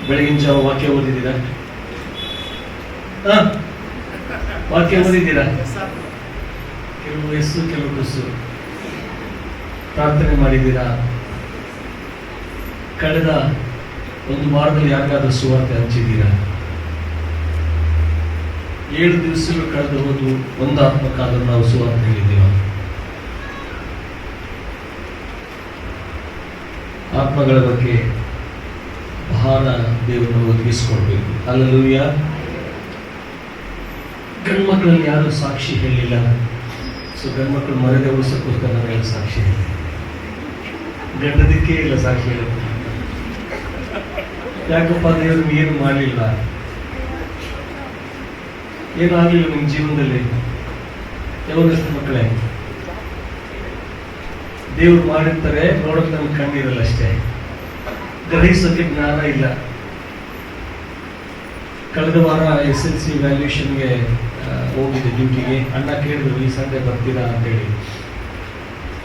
ಬೆಳಗಿನ ಜಾವ ವಾಕ್ಯ ಓದಿದ್ದೀರಾ? ವಾಕ್ಯ ಓದಿದ್ದೀರಾ? ಕೆಲವು ಎಸ್ಸು ಕೆಲವು ಟುಸ್ಸು. ಪ್ರಾರ್ಥನೆ ಮಾಡಿದ್ದೀರಾ? ಕಳೆದ ಒಂದು ವಾರದಲ್ಲಿ ಯಾರಿಗಾದ್ರೂ ಸುವಾರ್ತೆ ಹಂಚಿದ್ದೀರಾ? 7 ದಿವಸಗಳು ಕಳೆದು ಹೋದು ಒಂದು ಆತ್ಮಕ್ಕಾದರೂ ನಾವು ಸುವಾರ್ತೆ ಹೇಳಿದ್ದೀವ? ಆತ್ಮಗಳ ಬಗ್ಗೆ ಭಾರ ದೇವರನ್ನು ಒದಗಿಸಿಕೊಡ್ಬೇಕು. ಹಲ್ಲೆಲೂಯಾ. ಗಂಡ್ಮಕ್ಳಲ್ಲಿ ಯಾರು ಸಾಕ್ಷಿ ಹೇಳಿಲ್ಲ. ಸೊ ಗಂಡ್ಮಕ್ಳು ಮರದೇ ಉಳಿಸೋಕ್ಕೋಸ್ಕರ ನಾನು ಸಾಕ್ಷಿ ಹೇಳಿ, ಗಂಡದಕ್ಕೆ ಇಲ್ಲ ಸಾಕ್ಷಿ ಹೇಳುತ್ತೆ. ಯಾಕಪ್ಪ, ದೇವರು ಏನು ಮಾಡಲಿಲ್ಲ, ಏನಾಗಲಿಲ್ಲ ನಿಮ್ಮ ಜೀವನದಲ್ಲಿ? ಯಾವಾಗಷ್ಟು ಮಕ್ಕಳೇ ದೇವ್ರು ಮಾಡಿರ್ತಾರೆ, ನೋಡೋಕೆ ನಮ್ಗೆ ಕಣ್ಣಿರಲ್ಲ ಅಷ್ಟೇ, ಗ್ರಹಿಸೋಕೆ ಜ್ಞಾನ ಇಲ್ಲ. ಕಳೆದ ವಾರ SLC ವ್ಯಾಲ್ಯೂಷನ್ಗೆ ಹೋಗಿದ್ದೆ ಡ್ಯೂಟಿಗೆ. ಅಣ್ಣ ಕೇಳಿದ್ರು, ಈ ಸಂಡೆ ಬರ್ತೀರಾ ಅಂತೇಳಿ.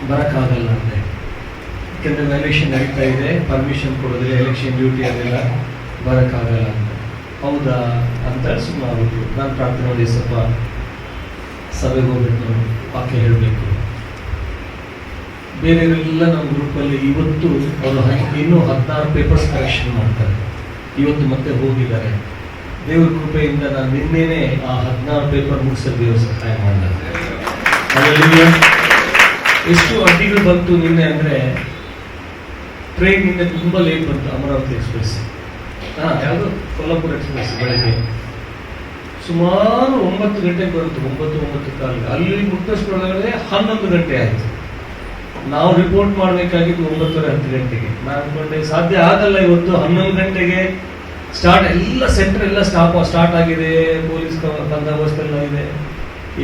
ಬರೋಕ್ಕಾಗಲ್ಲ ಅಂದೆ, ಯಾಕೆಂದರೆ ವ್ಯಾಲ್ಯೂಷನ್ ನಡೀತಾ ಇದೆ, ಪರ್ಮಿಷನ್ ಕೊಡೋದಿಲ್ಲ, ಎಲೆಕ್ಷನ್ ಡ್ಯೂಟಿ ಅದೆಲ್ಲ, ಬರೋಕ್ಕಾಗಲ್ಲ ಅಂತ. ಹೌದಾ ಅಂತ ಸುಮ್ಮನೆ ಆಗ್ಬಿಟ್ಟು ನಾನು ಪ್ರಾರ್ಥನೆ ಮಾಡಿ ಸ್ವಲ್ಪ ಸಭೆಗೆ ಹೋಗ್ಬಿಟ್ಟು ವಾಕ್ಯ ಹೇಳಬೇಕು. ಬೇರೆಯವರೆಲ್ಲ ನಮ್ಮ ಗ್ರೂಪಲ್ಲಿ ಇವತ್ತು ಅವರು ಇನ್ನೂ 16 ಪೇಪರ್ಸ್ ಕರೆಕ್ಷನ್ ಮಾಡ್ತಾರೆ. ಇವತ್ತು ಮತ್ತೆ ಹೋಗಿದ್ದಾರೆ. ದೇವ್ರ ಕೃಪೆಯಿಂದ ನಾನು ನಿನ್ನೆನೆ ಆ 16 ಪೇಪರ್ ಮುಗಿಸಲು ದೇವ್ರ ಸಹಾಯ ಮಾಡಿದ್ದಾರೆ. ಎಷ್ಟು ಅಡ್ಡಿಗಳು ಬಂತು ನಿನ್ನೆ ಅಂದರೆ, ಟ್ರೈನ್ ನಿನ್ನೆ ತುಂಬ ಲೇಟ್ ಬಂತು. ಅಮರಾವತಿ ಎಕ್ಸ್ಪ್ರೆಸ್, ಯಾವುದು ಕೊಲ್ಲಾಪುರ ಎಕ್ಸ್ಪ್ರೆಸ್ ಬೆಳಗ್ಗೆ ಸುಮಾರು 9 ಗಂಟೆಗೆ ಬಂತು. 9:15 ಅಲ್ಲಿ ಮುಟ್ಟಿಸ್ಕೊಳ್ಳೋದ್ರೆ 11 ಗಂಟೆ ಆಯಿತು. ನಾವು ರಿಪೋರ್ಟ್ ಮಾಡಬೇಕಾಗಿದ್ದು 9:30-10 ಗಂಟೆಗೆ. ನಾನು ಅನ್ಕೊಂಡೆ ಸಾಧ್ಯ ಆಗಲ್ಲ, ಇವತ್ತು 11 ಗಂಟೆಗೆ ಸ್ಟಾರ್ಟ್, ಎಲ್ಲ ಸೆಂಟರ್ ಎಲ್ಲ ಸ್ಟಾರ್ಟ್ ಆಗಿದೆ, ಪೊಲೀಸ್ ಬಂದೋಬಸ್ತ್ ಎಲ್ಲ ಇದೆ,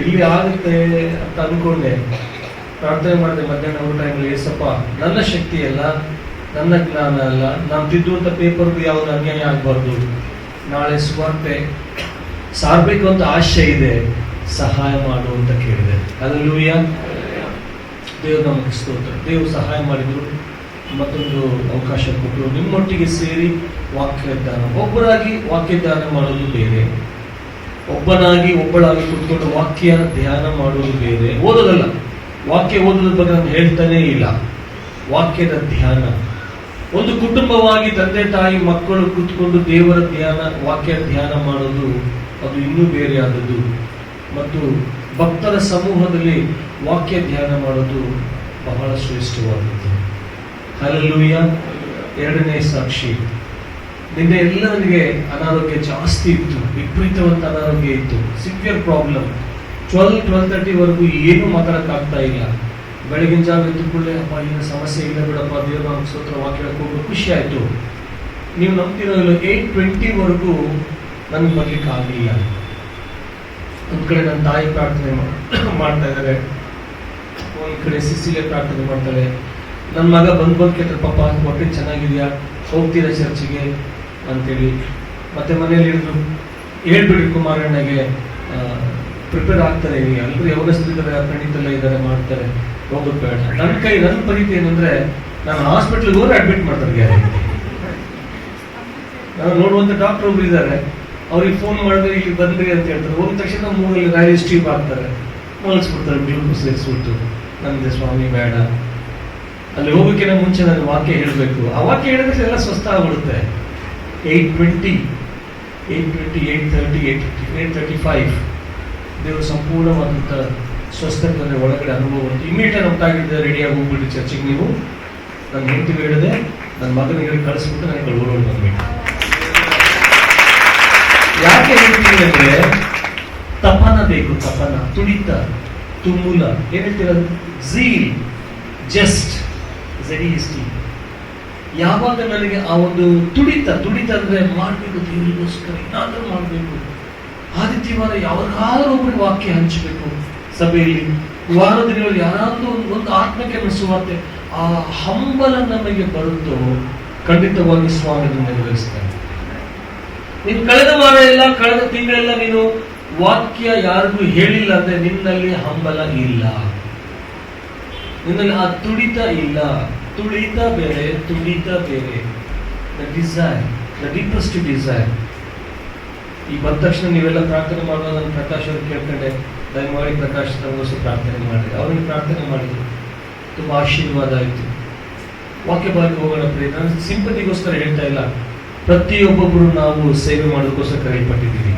ಇಲ್ಲಿ ಆಗುತ್ತೆ ಅಂತ ಅನ್ಕೊಂಡೆ. ಪ್ರಾರ್ಥನೆ ಮಾಡಿದೆ ಮಧ್ಯಾಹ್ನ ಊಟ ಟೈಮಲ್ಲಿ, ಏಸಪ್ಪ ನನ್ನ ಶಕ್ತಿ ಅಲ್ಲ, ನನ್ನ ಜ್ಞಾನ ಅಲ್ಲ, ನಾನು ತಿದ್ದುವಂಥ ಪೇಪರ್ಗೂ ಯಾವುದು ಅನ್ಯಾಯ ಆಗಬಾರ್ದು, ನಾಳೆ ಸುವಾರ್ತೆ ಸಾರಬೇಕು ಅಂತ ಆಶೆ ಇದೆ, ಸಹಾಯ ಮಾಡು ಅಂತ ಕೇಳಿದೆ. ಹಲ್ಲೆಲೂಯಾ. ದೇವರು ನಮಗೆ ಸ್ತೋತ್ರ. ದೇವರು ಸಹಾಯ ಮಾಡಿದ್ರು, ಮತ್ತೊಂದು ಅವಕಾಶ ಕೊಟ್ಟರು. ನಿಮ್ಮೊಟ್ಟಿಗೆ ಸೇರಿ ವಾಕ್ಯದಾನ, ಒಬ್ಬರಾಗಿ ವಾಕ್ಯದಾನ ಮಾಡೋದು ಬೇರೆ, ಒಬ್ಬಳಾಗಿ ಕುತ್ಕೊಂಡು ವಾಕ್ಯ ಧ್ಯಾನ ಮಾಡೋದು ಬೇರೆ. ಓದೋದಲ್ಲ, ವಾಕ್ಯ ಓದೋದ್ರ ಬಗ್ಗೆ ನಾನು ಹೇಳ್ತಾನೇ ಇಲ್ಲ. ವಾಕ್ಯದ ಧ್ಯಾನ, ಒಂದು ಕುಟುಂಬವಾಗಿ ತಂದೆ ತಾಯಿ ಮಕ್ಕಳು ಕುತ್ಕೊಂಡು ದೇವರ ಧ್ಯಾನ, ವಾಕ್ಯ ಧ್ಯಾನ ಮಾಡೋದು ಅದು ಇನ್ನೂ ಬೇರೆ ಆದದ್ದು. ಮತ್ತು ಭಕ್ತರ ಸಮೂಹದಲ್ಲಿ ವಾಕ್ಯ ಧ್ಯಾನ ಮಾಡೋದು ಬಹಳ ಶ್ರೇಷ್ಠವಾದದ್ದು. ಹಲ್ಲೆಲೂಯಾ. 2ನೇ ಸಾಕ್ಷಿ, ನಿನ್ನೆ ಎಲ್ಲ ನನಗೆ ಅನಾರೋಗ್ಯ ಜಾಸ್ತಿ ಇತ್ತು, ವಿಪರೀತವಂತ ಅನಾರೋಗ್ಯ ಇತ್ತು, ಸಿವಿಯರ್ ಪ್ರಾಬ್ಲಮ್. 12:30ವರೆಗೂ ಏನೂ ಮಾತಾಡೋಕ್ಕಾಗ್ತಾ ಇಲ್ಲ. ಬೆಳಗಿನ ಜಾವ ಎದ್ದುಕೊಳ್ಳೆ, ಅಪ್ಪ ಏನು ಸಮಸ್ಯೆ ಇಲ್ಲ ಬಿಡಪ್ಪ, ದೇವರು ನಮ್ಗೆ ಸ್ತೋತ್ರ, ವಾಕ್ಯ ಹೋಗೋ ಖುಷಿ ಆಯಿತು. ನೀವು ನಂಬ್ತಿರೋ ಇಲ್ಲ, 8:20ವರೆಗೂ ನನಗೆ ಬರ್ಲಿಕ್ಕೆ ಆಗಲಿಲ್ಲ. ಒಂದು ಕಡೆ ನನ್ನ ತಾಯಿ ಪ್ರಾರ್ಥನೆ ಮಾಡ್ತಾ ಇದ್ದಾರೆ, ಒಂದು ಕಡೆ ಸಿಸಿಲೆ ಪ್ರಾರ್ಥನೆ ಮಾಡ್ತಾರೆ. ನನ್ನ ಮಗ ಬಂದು ಕೇಳ್ತಾರೆ, ಪಾಪ ಹೊಟ್ಟೆ ಚೆನ್ನಾಗಿದೆಯಾ, ಹೋಗ್ತೀರಾ ಚರ್ಚಿಗೆ ಅಂತೇಳಿ. ಮತ್ತೆ ಮನೇಲಿ ಹೇಳಿದ್ರು, ಹೇಳ್ಬಿಡ್ರಿ ಕುಮಾರಣ್ಣಗೆ ಪ್ರಿಪೇರ್ ಆಗ್ತಾರೆ, ಎಲ್ಲರೂ ಯವನಸ್ಥರಿದ್ದಾರೆ, ಖಂಡಿತಲ್ಲ ಇದ್ದಾರೆ, ಮಾಡ್ತಾರೆ, ಹೋಗೋದು ಬೇಡ. ನನ್ನ ಪರಿಸ್ಥಿತಿ ಏನಂದ್ರೆ, ನಾನು ಹಾಸ್ಪಿಟ್ಲಿಗೆ ಹೋದ್ರೆ ಅಡ್ಮಿಟ್ ಮಾಡ್ತಾರೆ ಗ್ಯಾರಂಟಿ. ನಾನು ನೋಡುವಂಥ ಡಾಕ್ಟರ್ ಒಬ್ರು ಇದ್ದಾರೆ, ಅವ್ರಿಗೆ ಫೋನ್ ಮಾಡಿದ್ರೆ ಇಲ್ಲಿ ಬಂದ್ರಿ ಅಂತ ಹೇಳ್ತಾರೆ. ಹೋದ ತಕ್ಷಣ ಮೂರಲ್ಲಿ ರೈಸ್ ಟ್ಯೂಬ್ ಹಾಕ್ತಾರೆ, ಮಲಗಿಸ್ಬಿಡ್ತಾರೆ, ಗ್ಲೂಕೋಸ್ ಸೇರಿಸ್ಬಿಟ್ಟು. ನನಗೆ ಸ್ವಾಮಿ ಬೇಡ, ಅಲ್ಲಿ ಹೋಗೋಕ್ಕಿಂತ ಮುಂಚೆ ನಾನು ವಾಕ್ಯ ಹೇಳಬೇಕು. ಆ ವಾಕ್ಯ ಹೇಳಿದ್ರೆ ಎಲ್ಲ ಸ್ವಸ್ಥ ಆಗ್ಬಿಡುತ್ತೆ. 8:20, 8:30, 8:35 ದೇವರು ಸಂಪೂರ್ಣವಾದಂಥ ಸ್ವಸ್ಥತೆ ಒಳಗಡೆ ಅನುಭವ ಉಂಟು. ಇಮಿಡಿಯೇಟ್ ನಮ್ತಾಗಿದ್ದೆ, ರೆಡಿಯಾಗಿ ಹೋಗ್ಬಿಟ್ಟು ಚರ್ಚಿಗೆ. ನೀವು ನನ್ನ ಹೆಂಡತಿಗೆ ಹೇಳಿದೆ, ನನ್ನ ಮಗನಿಗೆ ಕಳಿಸ್ಬಿಟ್ಟು ನನಗೆ ಊರೋಡು ಬಂದ್ಬಿಟ್ಟು. ಯಾಕೆ ಹೇಳ್ತೀನಿ ಅಂದ್ರೆ, ತಪನ ಬೇಕು, ತಪನ, ತುಡಿತ, ತುಮುಲ, ಏನ್ ಹೇಳ್ತೀರ, ಝೀಲ್, ಜಸ್ಟ್ ZEST. ಯಾವಾಗ ನನಗೆ ಆ ಒಂದು ತುಡಿತ ಅಂದ್ರೆ ಮಾಡಬೇಕು, ದೇವರಿಗೋಸ್ಕರ ಏನಾದರೂ ಮಾಡಬೇಕು, ಆದಿತ್ಯವಾರ ಯಾವಾಗಾದ್ರೂ ಒಬ್ಬರಿಗೆ ವಾಕ್ಯ ಹಂಚಬೇಕು ಸಭೆಯಲ್ಲಿ, ವಾರ ದಿನಗಳಲ್ಲಿ ಯಾರಾದ್ರೂ ಒಂದು ಆತ್ಮಕ್ಕೆ ಸುವಾರ್ತೆ, ಆ ಹಂಬಲ ನಮಗೆ ಬರುತ್ತೋ ಖಂಡಿತವಾಗಿ ಸ್ವಾಮಿ ನೆರವೇರಿಸ್ತಾರೆ. ನೀನು ಕಳೆದ ವಾರ ಎಲ್ಲ, ಕಳೆದ ತಿಂಗಳೆಲ್ಲ ನೀನು ವಾಕ್ಯ ಯಾರಿಗೂ ಹೇಳಿಲ್ಲ ಅಂದ್ರೆ ನಿನ್ನಲ್ಲಿ ಹಂಬಲ ಇಲ್ಲ, ನಿನ್ನಲ್ಲಿ ಆ ತುಡಿತ ಇಲ್ಲ. ತುಳಿತ ಬೇರೆ, ತುಡಿತ ಬೇರೆ. The desire, the deepest desire. ಈ ಬಂದ ತಕ್ಷಣ ನೀವೆಲ್ಲ ಪ್ರಾರ್ಥನೆ ಮಾಡುವಾಗ ನಾನು ಪ್ರಕಾಶ್ ಅವ್ರು ಕೇಳ್ಕೊಂಡೆ, ದಯಮಾಡಿ ಪ್ರಕಾಶ್ ನಮಗೋಸ್ಕರ ಪ್ರಾರ್ಥನೆ ಮಾಡಿದೆ. ಅವ್ರಿಗೆ ಪ್ರಾರ್ಥನೆ ಮಾಡಿದ್ರು, ತುಂಬ ಆಶೀರ್ವಾದ ಆಯಿತು. ವಾಕ್ಯ ಭಾಗಕ್ಕೆ ಹೋಗೋಣ ಪ್ರಿಯ. ನಾನು ಸಿಂಪತಿಗೋಸ್ಕರ ಹೇಳ್ತಾ ಇಲ್ಲ, ಪ್ರತಿಯೊಬ್ಬೊಬ್ಬರು ನಾವು ಸೇವೆ ಮಾಡೋದಕ್ಕೋಸ್ಕರ ಕರೆಯಲ್ಪಟ್ಟಿದ್ದೀವಿ.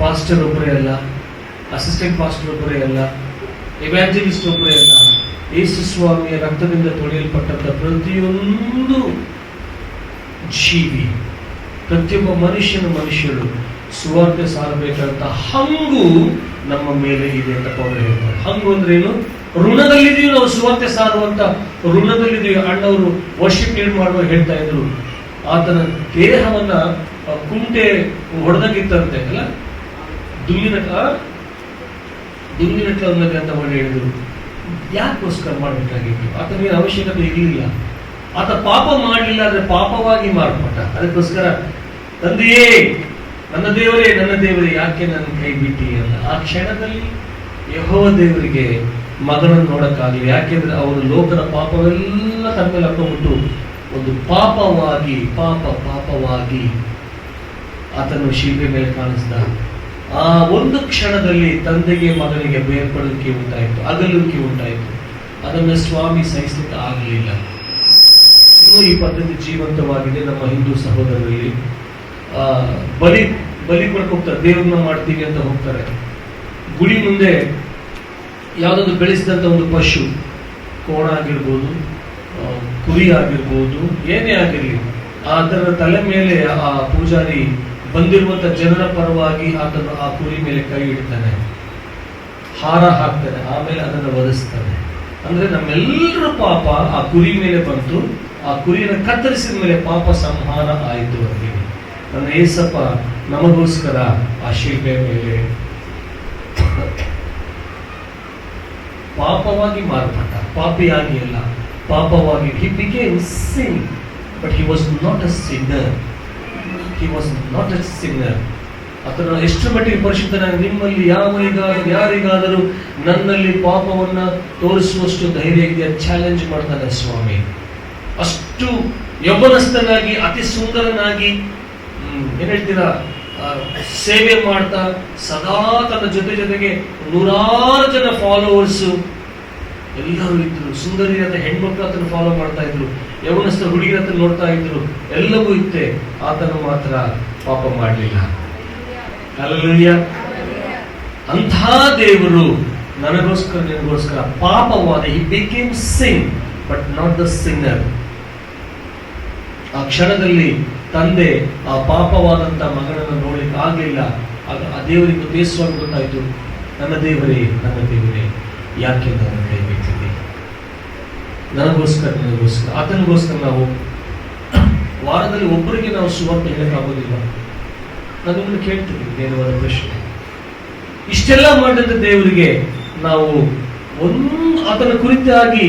ಪಾಸ್ಟರ್ ಒಬ್ಬರೇ ಅಲ್ಲ, ಅಸಿಸ್ಟೆಂಟ್ ಪಾಸ್ಟರ್ ಒಬ್ಬರೇ ಅಲ್ಲ, ಎವ್ಯಾಂಜಲಿಸ್ಟ್ ಒಬ್ಬರೇ ಅಲ್ಲ. ಯೇಸು ಸ್ವಾಮಿಯ ರಕ್ತದಿಂದ ತೊಳೆಯಲ್ಪಟ್ಟಂತ ಪ್ರತಿಯೊಂದು ಜೀವಿ, ಪ್ರತಿಯೊಬ್ಬ ಮನುಷ್ಯರು ಸುವಾರ್ತೆ ಸಾರಬೇಕಾದಂತ ಹಂಗು ನಮ್ಮ ಮೇಲೆ ಇದೆ ಅಂತ ಪೌಲ ಹೇಳ್ತಾರೆ. ಹಂಗು ಅಂದ್ರೆ ಏನು? ಋಣದಲ್ಲಿದ್ದೀವಿ ನಾವು, ಸುವಾರ್ತೆ ಸಾರುವಂತ ಋಣದಲ್ಲಿದ್ದೀವಿ. ಅಣ್ಣವರು ವರ್ಷಿಪ್ ಲೀಡ್ ಮಾಡುವಾಗ ಹೇಳ್ತಾ ಇದ್ರು, ಆತನ ದೇಹವನ್ನ ಕುಂಟೆ ಹೊಡೆದಂಗಿತ್ತಂತೆ ಅಲ್ಲ, ದುಲ್ಲಿನಟ್ಲೇ ಅಂತ ಮಾಡಿ ಹೇಳಿದ್ರು. ಯಾಕೋಸ್ಕರ ಮಾಡಬೇಕಾಗಿತ್ತು? ಆತನಿಗೆ ಅವಶ್ಯಕತೆ ಇರಲಿಲ್ಲ. ಆತ ಪಾಪ ಮಾಡಲಿಲ್ಲ, ಆದ್ರೆ ಪಾಪವಾಗಿ ಮಾರ್ಪಟ್ಟ. ಅದಕ್ಕೋಸ್ಕರ ತಂದೆಯೇ, ನನ್ನ ದೇವರೇ ಯಾಕೆ ನನ್ನ ಕೈ ಬಿಟ್ಟಿ ಅಲ್ಲ. ಆ ಕ್ಷಣದಲ್ಲಿ ಯೆಹೋವ ದೇವರಿಗೆ ಮಗನನ್ನು ನೋಡಕ್ಕಾಗಲಿ. ಯಾಕೆಂದ್ರೆ ಅವರು ಲೋಕದ ಪಾಪವೆಲ್ಲ ತನ್ನ ಮೇಲೆ ಹಾಕೊಂಡ್ಬಿಟ್ಟು ಒಂದು ಪಾಪವಾಗಿ ಆತನು ಶಿಲ್ಪೆ ಮೇಲೆ ಕಾಣಿಸ್ದ. ಆ ಒಂದು ಕ್ಷಣದಲ್ಲಿ ತಂದೆಗೆ ಮಗನಿಗೆ ಬೇರ್ಪಡಲಿಕ್ಕೆ ಉಂಟಾಯಿತು, ಅಗಲುವಿಕೆ ಉಂಟಾಯಿತು. ಅದನ್ನು ಸ್ವಾಮಿ ಸಹಿಸಲಿಕ್ಕೆ ಆಗಲಿಲ್ಲ. ಇನ್ನೂ ಈ ಪದ್ಧತಿ ಜೀವಂತವಾಗಿದೆ ನಮ್ಮ ಹಿಂದೂ ಸಹೋದರರಲ್ಲಿ. ಬಲಿ ಕೊಡಕ್ಕೆ ಹೋಗ್ತಾರೆ, ದೇವ್ರನ್ನ ಮಾಡ್ತೀವಿ ಅಂತ ಹೋಗ್ತಾರೆ. ಗುಡಿ ಮುಂದೆ ಯಾವುದಾದ್ರು ಬೆಳೆಸಿದಂಥ ಒಂದು ಪಶು, ಕೋಣ ಆಗಿರ್ಬೋದು, ಕುರಿ ಆಗಿರ್ಬೋದು, ಏನೇ ಆಗಿರಲಿ, ಅದರ ತಲೆ ಮೇಲೆ ಆ ಪೂಜಾರಿ ಬಂದಿರುವಂತ ಜನರ ಪರವಾಗಿ ಆತನು ಆ ಕುರಿ ಮೇಲೆ ಕೈ ಇಡ್ತಾನೆ, ಹಾರ ಹಾಕ್ತಾನೆ, ಆಮೇಲೆ ಅದನ್ನು ವಧಿಸ್ತಾನೆ. ಅಂದ್ರೆ ನಮ್ಮೆಲ್ಲರ ಪಾಪ ಆ ಕುರಿ ಮೇಲೆ ಬಂತು. ಆ ಕುರಿಯನ್ನು ಕತ್ತರಿಸಿದ ಮೇಲೆ ಪಾಪ ಸಂಹಾರ ಆಯಿತು ಅಂತೀವಿ. ನನ್ನ ಏಸಪ್ಪ ನಮಗೋಸ್ಕರ ಆ ಶಿಲ್ಪೆ ಮೇಲೆ ಪಾಪವಾಗಿ ಮಾರ್ಪಟ್ಟ, ಪಾಪಿಯಾಗಿ ಅಲ್ಲ, ಪಾಪವಾಗಿ. He became sin, but he was not a sinner. ಆತನ ಎಷ್ಟು ಮಟ್ಟಿಗೆ ಪರಿಶುದ್ಧನಾಗಿ, ನಿಮ್ಮಲ್ಲಿ ಯಾರಿಗಾದರೂ ನನ್ನಲ್ಲಿ ಪಾಪವನ್ನ ತೋರಿಸುವಷ್ಟು ಧೈರ್ಯ ಇದೆಯಾ? ಚಾಲೆಂಜ್ ಮಾಡ್ತಾನೆ ಸ್ವಾಮಿ. ಅಷ್ಟು ಯೌವನಸ್ಥನಾಗಿ, ಅತಿ ಸುಂದರನಾಗಿ, ಏನ್ ಹೇಳ್ತೀರಾ, ಸೇವೆ ಮಾಡ್ತಾ ಸದಾ ತನ್ನ ಜೊತೆಗೆ 100 ಜನ ಫಾಲೋವರ್ಸ್ ಎಲ್ಲರೂ ಇದ್ರು. ಸುಂದರಿಯಾದ ಹೆಣ್ಮಕ್ಳು ಆತನ ಫಾಲೋ ಮಾಡ್ತಾ ಇದ್ರು, ಯೌವನಸ್ಥ ಹುಡುಗಿರ ಹತ್ರ ನೋಡ್ತಾ ಇದ್ರು, ಎಲ್ಲವೂ ಇತ್ತೆ. ಆತನು ಮಾತ್ರ ಪಾಪ ಮಾಡಲಿಲ್ಲ. ಹಲ್ಲೆಲೂಯಾ. ಅಂಥ ದೇವರು ನನಗೋಸ್ಕರ ನಿನಗೋಸ್ಕರ ಪಾಪವಾದ, he became sin but not the sinner. ಆ ಕ್ಷಣದಲ್ಲಿ ತಂದೆ ಆ ಪಾಪವಾದಂತ ಮಗನನ್ನು ನೋಡ್ಲಿಕ್ಕೆ ಆಗ್ಲಿಲ್ಲ. ಆ ದೇವರಿಗೆ ದೇಶವಾಗಿ ಗೊತ್ತಾಯ್ತು, ನನ್ನ ದೇವರೇ ಯಾಕೆ ನನ್ನ ಕೈ ಬಿಟ್ಟಿದೆ? ನನಗೋಸ್ಕರ ಆತನಿಗೋಸ್ಕರ ನಾವು ವಾರದಲ್ಲಿ ಒಬ್ಬರಿಗೆ ನಾವು ಸುವಾರ್ತೆ ಹೇಳಕ್ಕಾಗೋದಿಲ್ಲ. ನಾನು ನಿಮ್ಮನ್ನು ಕೇಳ್ತೀನಿ, ನೇರವಾದ ಪ್ರಶ್ನೆ. ಇಷ್ಟೆಲ್ಲ ಮಾಡಿದಂತ ದೇವರಿಗೆ ನಾವು ಆತನ ಕುರಿತಾಗಿ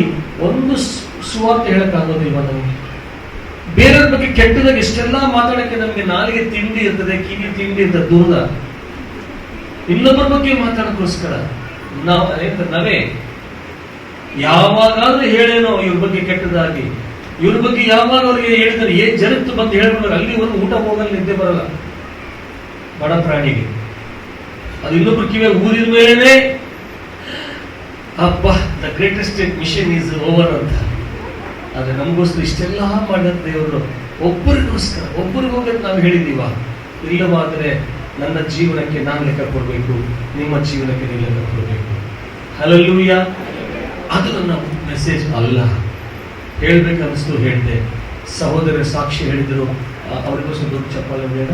ಒಂದು ಸುವಾರ್ತೆ ಹೇಳಕ್ಕಾಗೋದಿಲ್ವಾ? ನಮಗೆ ಬೇರೆಯವ್ರ ಬಗ್ಗೆ ಕೆಟ್ಟದಾಗ ಇಷ್ಟೆಲ್ಲ ಮಾತಾಡಕ್ಕೆ ನಮಗೆ ನಾಲಿಗೆ ತಿಂಡಿ ಇರ್ತದೆ, ಕಿವಿ ತಿಂಡಿ ಇರ್ತದೆ, ದೂರದ. ಇನ್ನೊಬ್ಬರ ಬಗ್ಗೆ ಮಾತಾಡೋಕ್ಕೋಸ್ಕರ ನಾವೇ ಯಾವಾಗಾದ್ರೂ ಹೇಳೇನೋ ಇವ್ರ ಬಗ್ಗೆ ಕೆಟ್ಟದಾಗಿ, ಇವ್ರ ಬಗ್ಗೆ ಯಾವಾಗ ಅವ್ರಿಗೆ ಹೇಳಿದ್ರೆ ಏನ್ ಜರುತ್ತು ಬಂದು ಹೇಳ್ಬಿಡ್ತಾರೆ. ಅಲ್ಲಿವರೆಗೂ ಊಟ ಹೋಗಲ್ಲ, ನಿದ್ದೆ ಬರಲ್ಲ ಬಡ ಪ್ರಾಣಿಗೆ. ಅದು ಇನ್ನೊಬ್ರು ಕಿವಿಯ ಊರಿನ ಮೇಲೇನೆ ಅಪ್ಪ the greatest mission is over ಅಂತ. ಆದ್ರೆ ನಮಗೋಸ್ಕರ ಇಷ್ಟೆಲ್ಲ ಮಾಡಿದ ದೇವರು ಒಬ್ಬರಿಗೋಸ್ಕರ ನಾವು ಹೇಳಿದೀವ? ಇಲ್ಲವಾದ್ರೆ ನನ್ನ ಜೀವನಕ್ಕೆ ನಾನು ಲೆಕ್ಕ ಕೊಡಬೇಕು, ನಿಮ್ಮ ಜೀವನಕ್ಕೆ ನೀವು ಲೆಕ್ಕ ಕೊಡಬೇಕು. ಹಲ್ಲೆಲೂಯಾ. ಅದು ನನ್ನ ಮೆಸೇಜ್ ಅಲ್ಲ. ಹೇಳ್ಬೇಕನ್ನಿಸ್ತು ಹೇಳಿದೆ. ಸಹೋದರ ಸಾಕ್ಷಿ ಹೇಳಿದ್ರು, ಅವರಿಗೋಸ್ಕರ ದೊಡ್ಡ ಚಪ್ಪಾಳೆ ಬೇಡ.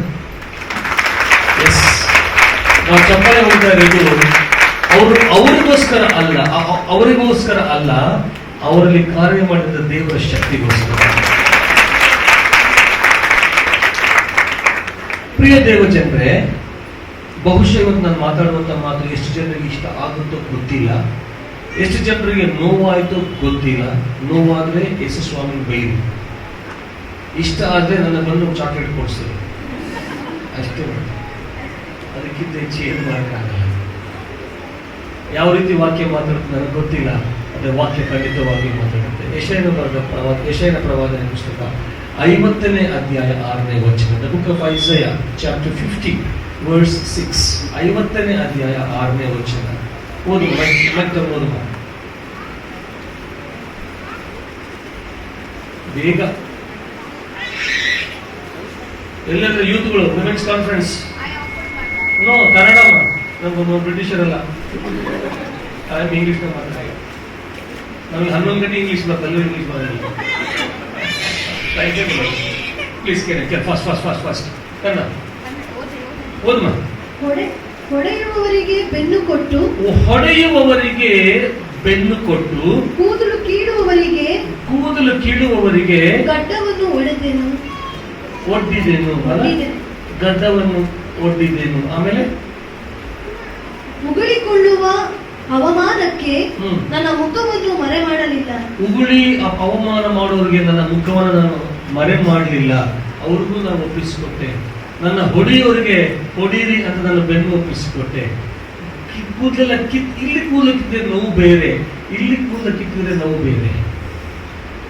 ಎಸ್, ನಾವು ಚಪ್ಪಾಳೆ ಹೋಗ್ತಾ ಇರೋದು ಅವರಿಗೋಸ್ಕರ ಅಲ್ಲ, ಅವರಲ್ಲಿ ಕಾರ್ಯ ಮಾಡಿದ ದೇವರ ಶಕ್ತಿಗೋಸ್ಕರ. ಪ್ರಿಯ ದೇವ ಜನರೇ, ಬಹುಶಃ ಇವತ್ತು ನಾನು ಮಾತಾಡುವಂತ ಮಾತು ಎಷ್ಟು ಜನರಿಗೆ ಇಷ್ಟ ಆಗುತ್ತೋ ಗೊತ್ತಿಲ್ಲ, ಎಷ್ಟು ಜನರಿಗೆ ನೋವಾಯ್ತೋ ಗೊತ್ತಿಲ್ಲ. ನೋವಾದ್ರೆ ಯೇಸು ಸ್ವಾಮಿ ಬೈರಿ, ಇಷ್ಟ ಆದ್ರೆ ನನ್ನ ಬಂದು ಚಾಕ್ಲೇಟ್ ಕೊಡ್ಸಿರಿ, ಅಷ್ಟೇ. ಅದಕ್ಕಿಂತ ಹೆಚ್ಚು ಏನು ಮಾಡೋಕ್ಕಾಗಲ್ಲ. ಯಾವ ರೀತಿ ವಾಕ್ಯ ಮಾತಾಡುತ್ತೆ ನನಗೆ ಗೊತ್ತಿಲ್ಲ. ಅದೇ ವಾಕ್ಯ ಖಂಡಿತವಾಗಿ ಮಾತಾಡುತ್ತೆ. ಯೆಶಾಯನ ಪ್ರವಾದನೆ ಪುಸ್ತಕ 50ನೇ ಅಧ್ಯಾಯ 6ನೇ ವಚನ. The book of Isaiah chapter 50 verse 6. 50ನೇ ಅಧ್ಯಾಯ 6ನೇ ವಚನ. ಓದು ಮತ್ತೆ ಓದು ಬೇಗ. ಎಲ್ಲೆಲ್ಲ ಯೂತ್ಗಳು ವುಮೆನ್ಸ್ ಕಾನ್ಫರೆನ್ಸ್. ನೋ, ಕನ್ನಡ ನಮ್ಗೆ ಬ್ರಿಟಿಷರ್ ಅಲ್ಲ, ಇಂಗ್ಲಿಷ್ ಮಾತಾಡ. ನಮಗೆ 11 ಗಂಟೆ ಇಂಗ್ಲಿಷ್ ಬರ್ತಲ್ಲ, ಇಂಗ್ಲಿಷ್ ಬರಲ್ಲ. ಪ್ಲೀಸ್ ಫಾಸ್ಟ್ ಕನ್ನಡ ಓದ್ಮ. ಹೊಡೆಯುವವರಿಗೆ ಬೆನ್ನು ಕೊಟ್ಟು, ಹೊಡೆಯುವವರಿಗೆ ಬೆನ್ನು ಕೊಟ್ಟು, ಕೂದಲು ಕೀಳುವವರಿಗೆ ಗಡ್ಡವನ್ನು ಒಡೆದೆನು, ಒಡ್ಡಿದೆನು. ಗಡ್ಡವನ್ನು ಒಡ್ಡಿದೆನು. ಆಮೇಲೆ ಉಗುಳಿಕೊಳ್ಳುವ ಅವಮಾನಕ್ಕೆ ನನ್ನ ಮುಖವನ್ನು ಮರೆ ಮಾಡಲಿಲ್ಲ. ಉಗುಳಿ ಅವಮಾನ ಮಾಡೋರಿಗೆ ನನ್ನ ಮುಖವನ್ನು ನಾನು ಮರೆ ಮಾಡಲಿಲ್ಲ, ಅವ್ರಿಗೂ ನಾನು ಒಪ್ಪಿಸಿಕೊಟ್ಟೆ. ನನ್ನ ಹೊಡೆಯೋರಿಗೆ ಹೊಡೀರಿ ಅಂತ ನನ್ನ ಬೆನ್ನು ಒಪ್ಪಿಸಿಕೊಟ್ಟೆ. ಕೂದಲೆಲ್ಲ ಇಲ್ಲಿ ಕೂದಲು ಕಿತ್ತಿದ್ರೆ ನೋವು ಬೇರೆ, ಇಲ್ಲಿ ಕೂದಲು ಕಿತ್ತಿದ್ರೆ ನೋವು ಬೇರೆ.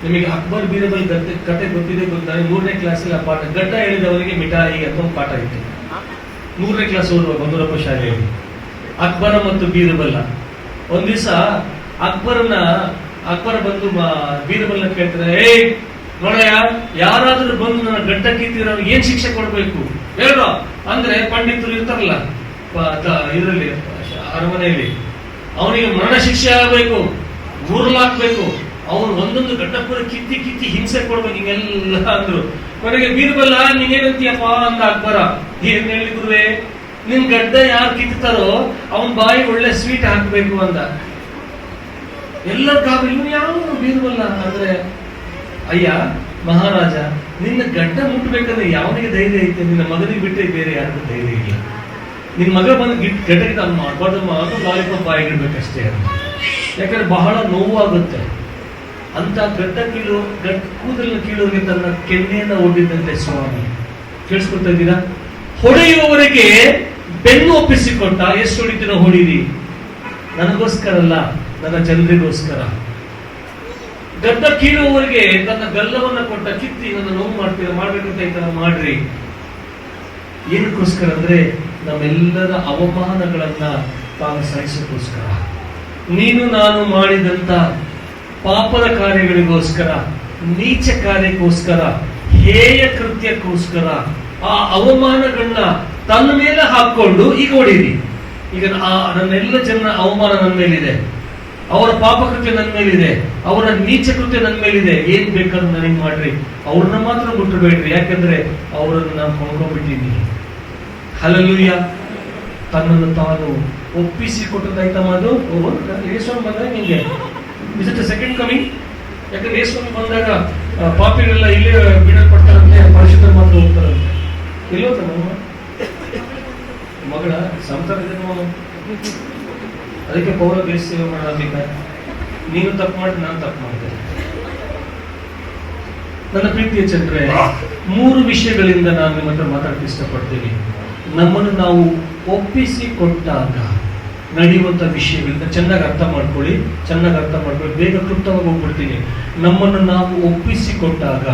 ನಿಮಗೆ ಅಕ್ಬರ್ ಬೀರಬಲ್ ಕತೆ ಗೊತ್ತಿದೆ ಗೊತ್ತಾ? 3ನೇ ಕ್ಲಾಸಲ್ಲಿ ಆ ಪಾಠ, ಗಡ್ಡ ಹೇಳಿದವರಿಗೆ ಮಿಠಾಯಿ ಅಥವಾ ಪಾಠ ಇತ್ತು. 3ನೇ ಕ್ಲಾಸ್ ಓದುವ ಬಂದೂರಪ್ಪ ಶಾಲೆಯಲ್ಲಿ ಅಕ್ಬರ ಮತ್ತು ಬೀರಬಲ್ಲ. ಒಂದ್ ದಿವಸ ಅಕ್ಬರ ಬಂದು ಬೀರಬಲ್ನ ಕೇಳ್ತಾರೆ, ನೋಡಯ್ಯ, ಯಾರಾದ್ರೂ ಬಂದು ನನ್ನ ಗಡ್ಡ ಕಿತ್ತಿದ್ರೆ ಅವ್ರಿಗೆ ಏನ್ ಶಿಕ್ಷೆ ಕೊಡ್ಬೇಕು ಹೇಳೋ ಅಂದ್ರೆ, ಪಂಡಿತರು ಇರ್ತಾರಲ್ಲ ಇದರಲ್ಲಿ ಅರಮನೆಯಲ್ಲಿ, ಅವನಿಗೆ ಮರಣ ಶಿಕ್ಷೆ ಆಗಬೇಕು, ಊರ್ಲಾಕ್ಬೇಕು, ಅವ್ರು ಒಂದೊಂದು ಗಡ್ಡ ಕೂಡ ಕಿತ್ತಿ ಹಿಂಸೆ ಕೊಡ್ಬೇಕು, ಹಿಂಗೆಲ್ಲ ಅಂದ್ರು. ಕೊನೆಗೆ ಬೀರ್ಬಲ್ಲ, ನೀನೇನಂತೀಯಪ್ಪ ಅಂದ ಅಕ್ಬರ. ಏನ್ ಹೇಳಿ ಗುರುವೆ, ನಿನ್ ಗಡ್ಡ ಯಾರು ಕಿತ್ತಾರೋ ಅವನ್ ಬಾಯಿ ಒಳ್ಳೆ ಸ್ವೀಟ್ ಹಾಕ್ಬೇಕು ಅಂದ. ಎಲ್ಲ ಇವ್ನು ಯಾವ ಬೀರ್ಬಲ್ಲ ಅಂದ್ರೆ, ಅಯ್ಯ ಮಹಾರಾಜ, ನಿನ್ನ ಗಡ್ಡ ಮುಟ್ಬೇಕಂದ್ರೆ ಯಾವನಿಗೆ ಧೈರ್ಯ ಐತೆ? ನಿನ್ನ ಮಗನಿಗೆ ಬಿಟ್ಟರೆ ಬೇರೆ ಯಾರಿಗೂ ಧೈರ್ಯ ಇಲ್ಲ. ನಿನ್ ಮಗ ಬಂದು ಗಡ್ಡಕ್ಕೆ ತಾನು ಮಾಡ್ಬಾರ್ದು, ಲಾಲಿಪಾಪ್ ಬಾಯಿಗಿಡ್ಬೇಕಷ್ಟೇ ಅಂತ. ಯಾಕಂದ್ರೆ ಬಹಳ ನೋವಾಗುತ್ತೆ ಅಂತ. ಕೂದಲನ್ನು ಕೀಳೋರಿಗೆ ತನ್ನ ಕೆನ್ನೆಯನ್ನ ಒಡ್ಡಿದಂತೆ ಸ್ವಾಮಿ. ಕೇಳಿಸ್ಕೊಳ್ತಾ ಇದ್ದೀರಾ? ಹೊಡೆಯುವವರಿಗೆ ಬೆನ್ನು ಒಪ್ಪಿಸಿಕೊಟ್ಟ. ಎಷ್ಟು ಹೊಡಿತೀರ ಹೊಡೀರಿ, ನನಗೋಸ್ಕರ ಅಲ್ಲ, ನನ್ನ ಜನರಿಗೋಸ್ಕರ. ಗಡ್ಡ ಕೀಳುವವರಿಗೆ ತನ್ನ ಗಲ್ಲವನ್ನ ಕೊಟ್ಟ, ಕಿತ್ತಿ ನನ್ನ ನೋವು ಮಾಡ್ಬೇಕಂತ ಈ ತರ ಮಾಡ್ರಿ. ಏನಕ್ಕೋಸ್ಕರ ಅಂದ್ರೆ, ನಮ್ಮೆಲ್ಲರ ಅವಮಾನಗಳನ್ನ ತಾನು ಸಹಿಸೋಕ್ಕೋಸ್ಕರ. ನೀನು ನಾನು ಮಾಡಿದಂತ ಪಾಪದ ಕಾರ್ಯಗಳಿಗೋಸ್ಕರ, ನೀಚ ಕಾರ್ಯಕ್ಕೋಸ್ಕರ, ಹೇಯ ಕೃತ್ಯಕ್ಕೋಸ್ಕರ ಆ ಅವಮಾನಗಳನ್ನ ತನ್ನ ಮೇಲೆ ಹಾಕೊಂಡು ಈಗ ಹೊಡೀರಿ. ಈಗ ನನ್ನೆಲ್ಲ ಜನರ ಅವಮಾನ ನನ್ನ ಮೇಲಿದೆ, ಅವರ ಪಾಪ ಕೃತ್ಯ ನನ್ನ ಮೇಲಿದೆ, ಅವರ ನೀಚ ಕೃತ್ಯ ನನ್ನ ಮೇಲಿದೆ. ಏನ್ ಬೇಕಾದ್ರೂ ನನಗೆ ಮಾಡ್ರಿ, ಅವ್ರನ್ನ ಮಾತ್ರ ಬಿಟ್ಟಬೇಡ್ರಿ, ಯಾಕಂದ್ರೆ ಅವರನ್ನು ನಾನು ಕೊಂಡ್ಕೊಂಡ್ಬಿಟ್ಟಿದ್ದೀನಿ. ಹಲ್ಲೆಲೂಯಾ. ತನ್ನನ್ನು ತಾನು ಒಪ್ಪಿಸಿಕೊಟ್ಟದಾಯ್ತಮ್ಮ. ಅದು ಯೇಸುವನ್ನು ಬಂದಾಗ ನಿಂಗೆ ಇಸ್ ಇಟ್ ಸೆಕೆಂಡ್ ಕಮಿಂಗ್? ಯಾಕಂದ್ರೆ ಯೇಸುವನ್ನು ಬಂದಾಗ ಪಾಪಿಗಳೆಲ್ಲ ಇಲ್ಲೇ ಬಿಡಲ್ಪಡ್ತಾರಂತೆ, ಪರಿಶುದ್ಧರು ಮಾತ್ರ ಹೋಗ್ತಾರಂತೆ. ಎಲ್ಲೋ ನಮ್ಮ ಮಗಳ ಸಂಸಾರ ಇದೆ. ಅದಕ್ಕೆ ಪೌರ ದೇಶ ಸೇವೆ ಮಾಡೋದಕ್ಕೆ ನೀನು ತಪ್ಪು ಮಾಡಿ, ನಾನು ತಪ್ಪು ಮಾಡ್ತೇನೆ. ನನ್ನ ಪ್ರೀತಿಯ ಜನರೇ, 3 ವಿಷಯಗಳಿಂದ ನಾನು ನಿಮ್ಮ ಹತ್ರ ಮಾತಾಡಕ್ಕೆ ಇಷ್ಟಪಡ್ತೀನಿ. ನಮ್ಮನ್ನು ನಾವು ಒಪ್ಪಿಸಿಕೊಟ್ಟಾಗ ನಡೆಯುವಂತ ವಿಷಯಗಳಿಂದ ಚೆನ್ನಾಗಿ ಅರ್ಥ ಮಾಡ್ಕೊಳ್ಳಿ. ಬೇಗ ಕ್ಲುಪ್ತವಾಗಿ ಹೋಗ್ಬಿಡ್ತೀನಿ. ನಮ್ಮನ್ನು ನಾವು ಒಪ್ಪಿಸಿಕೊಟ್ಟಾಗ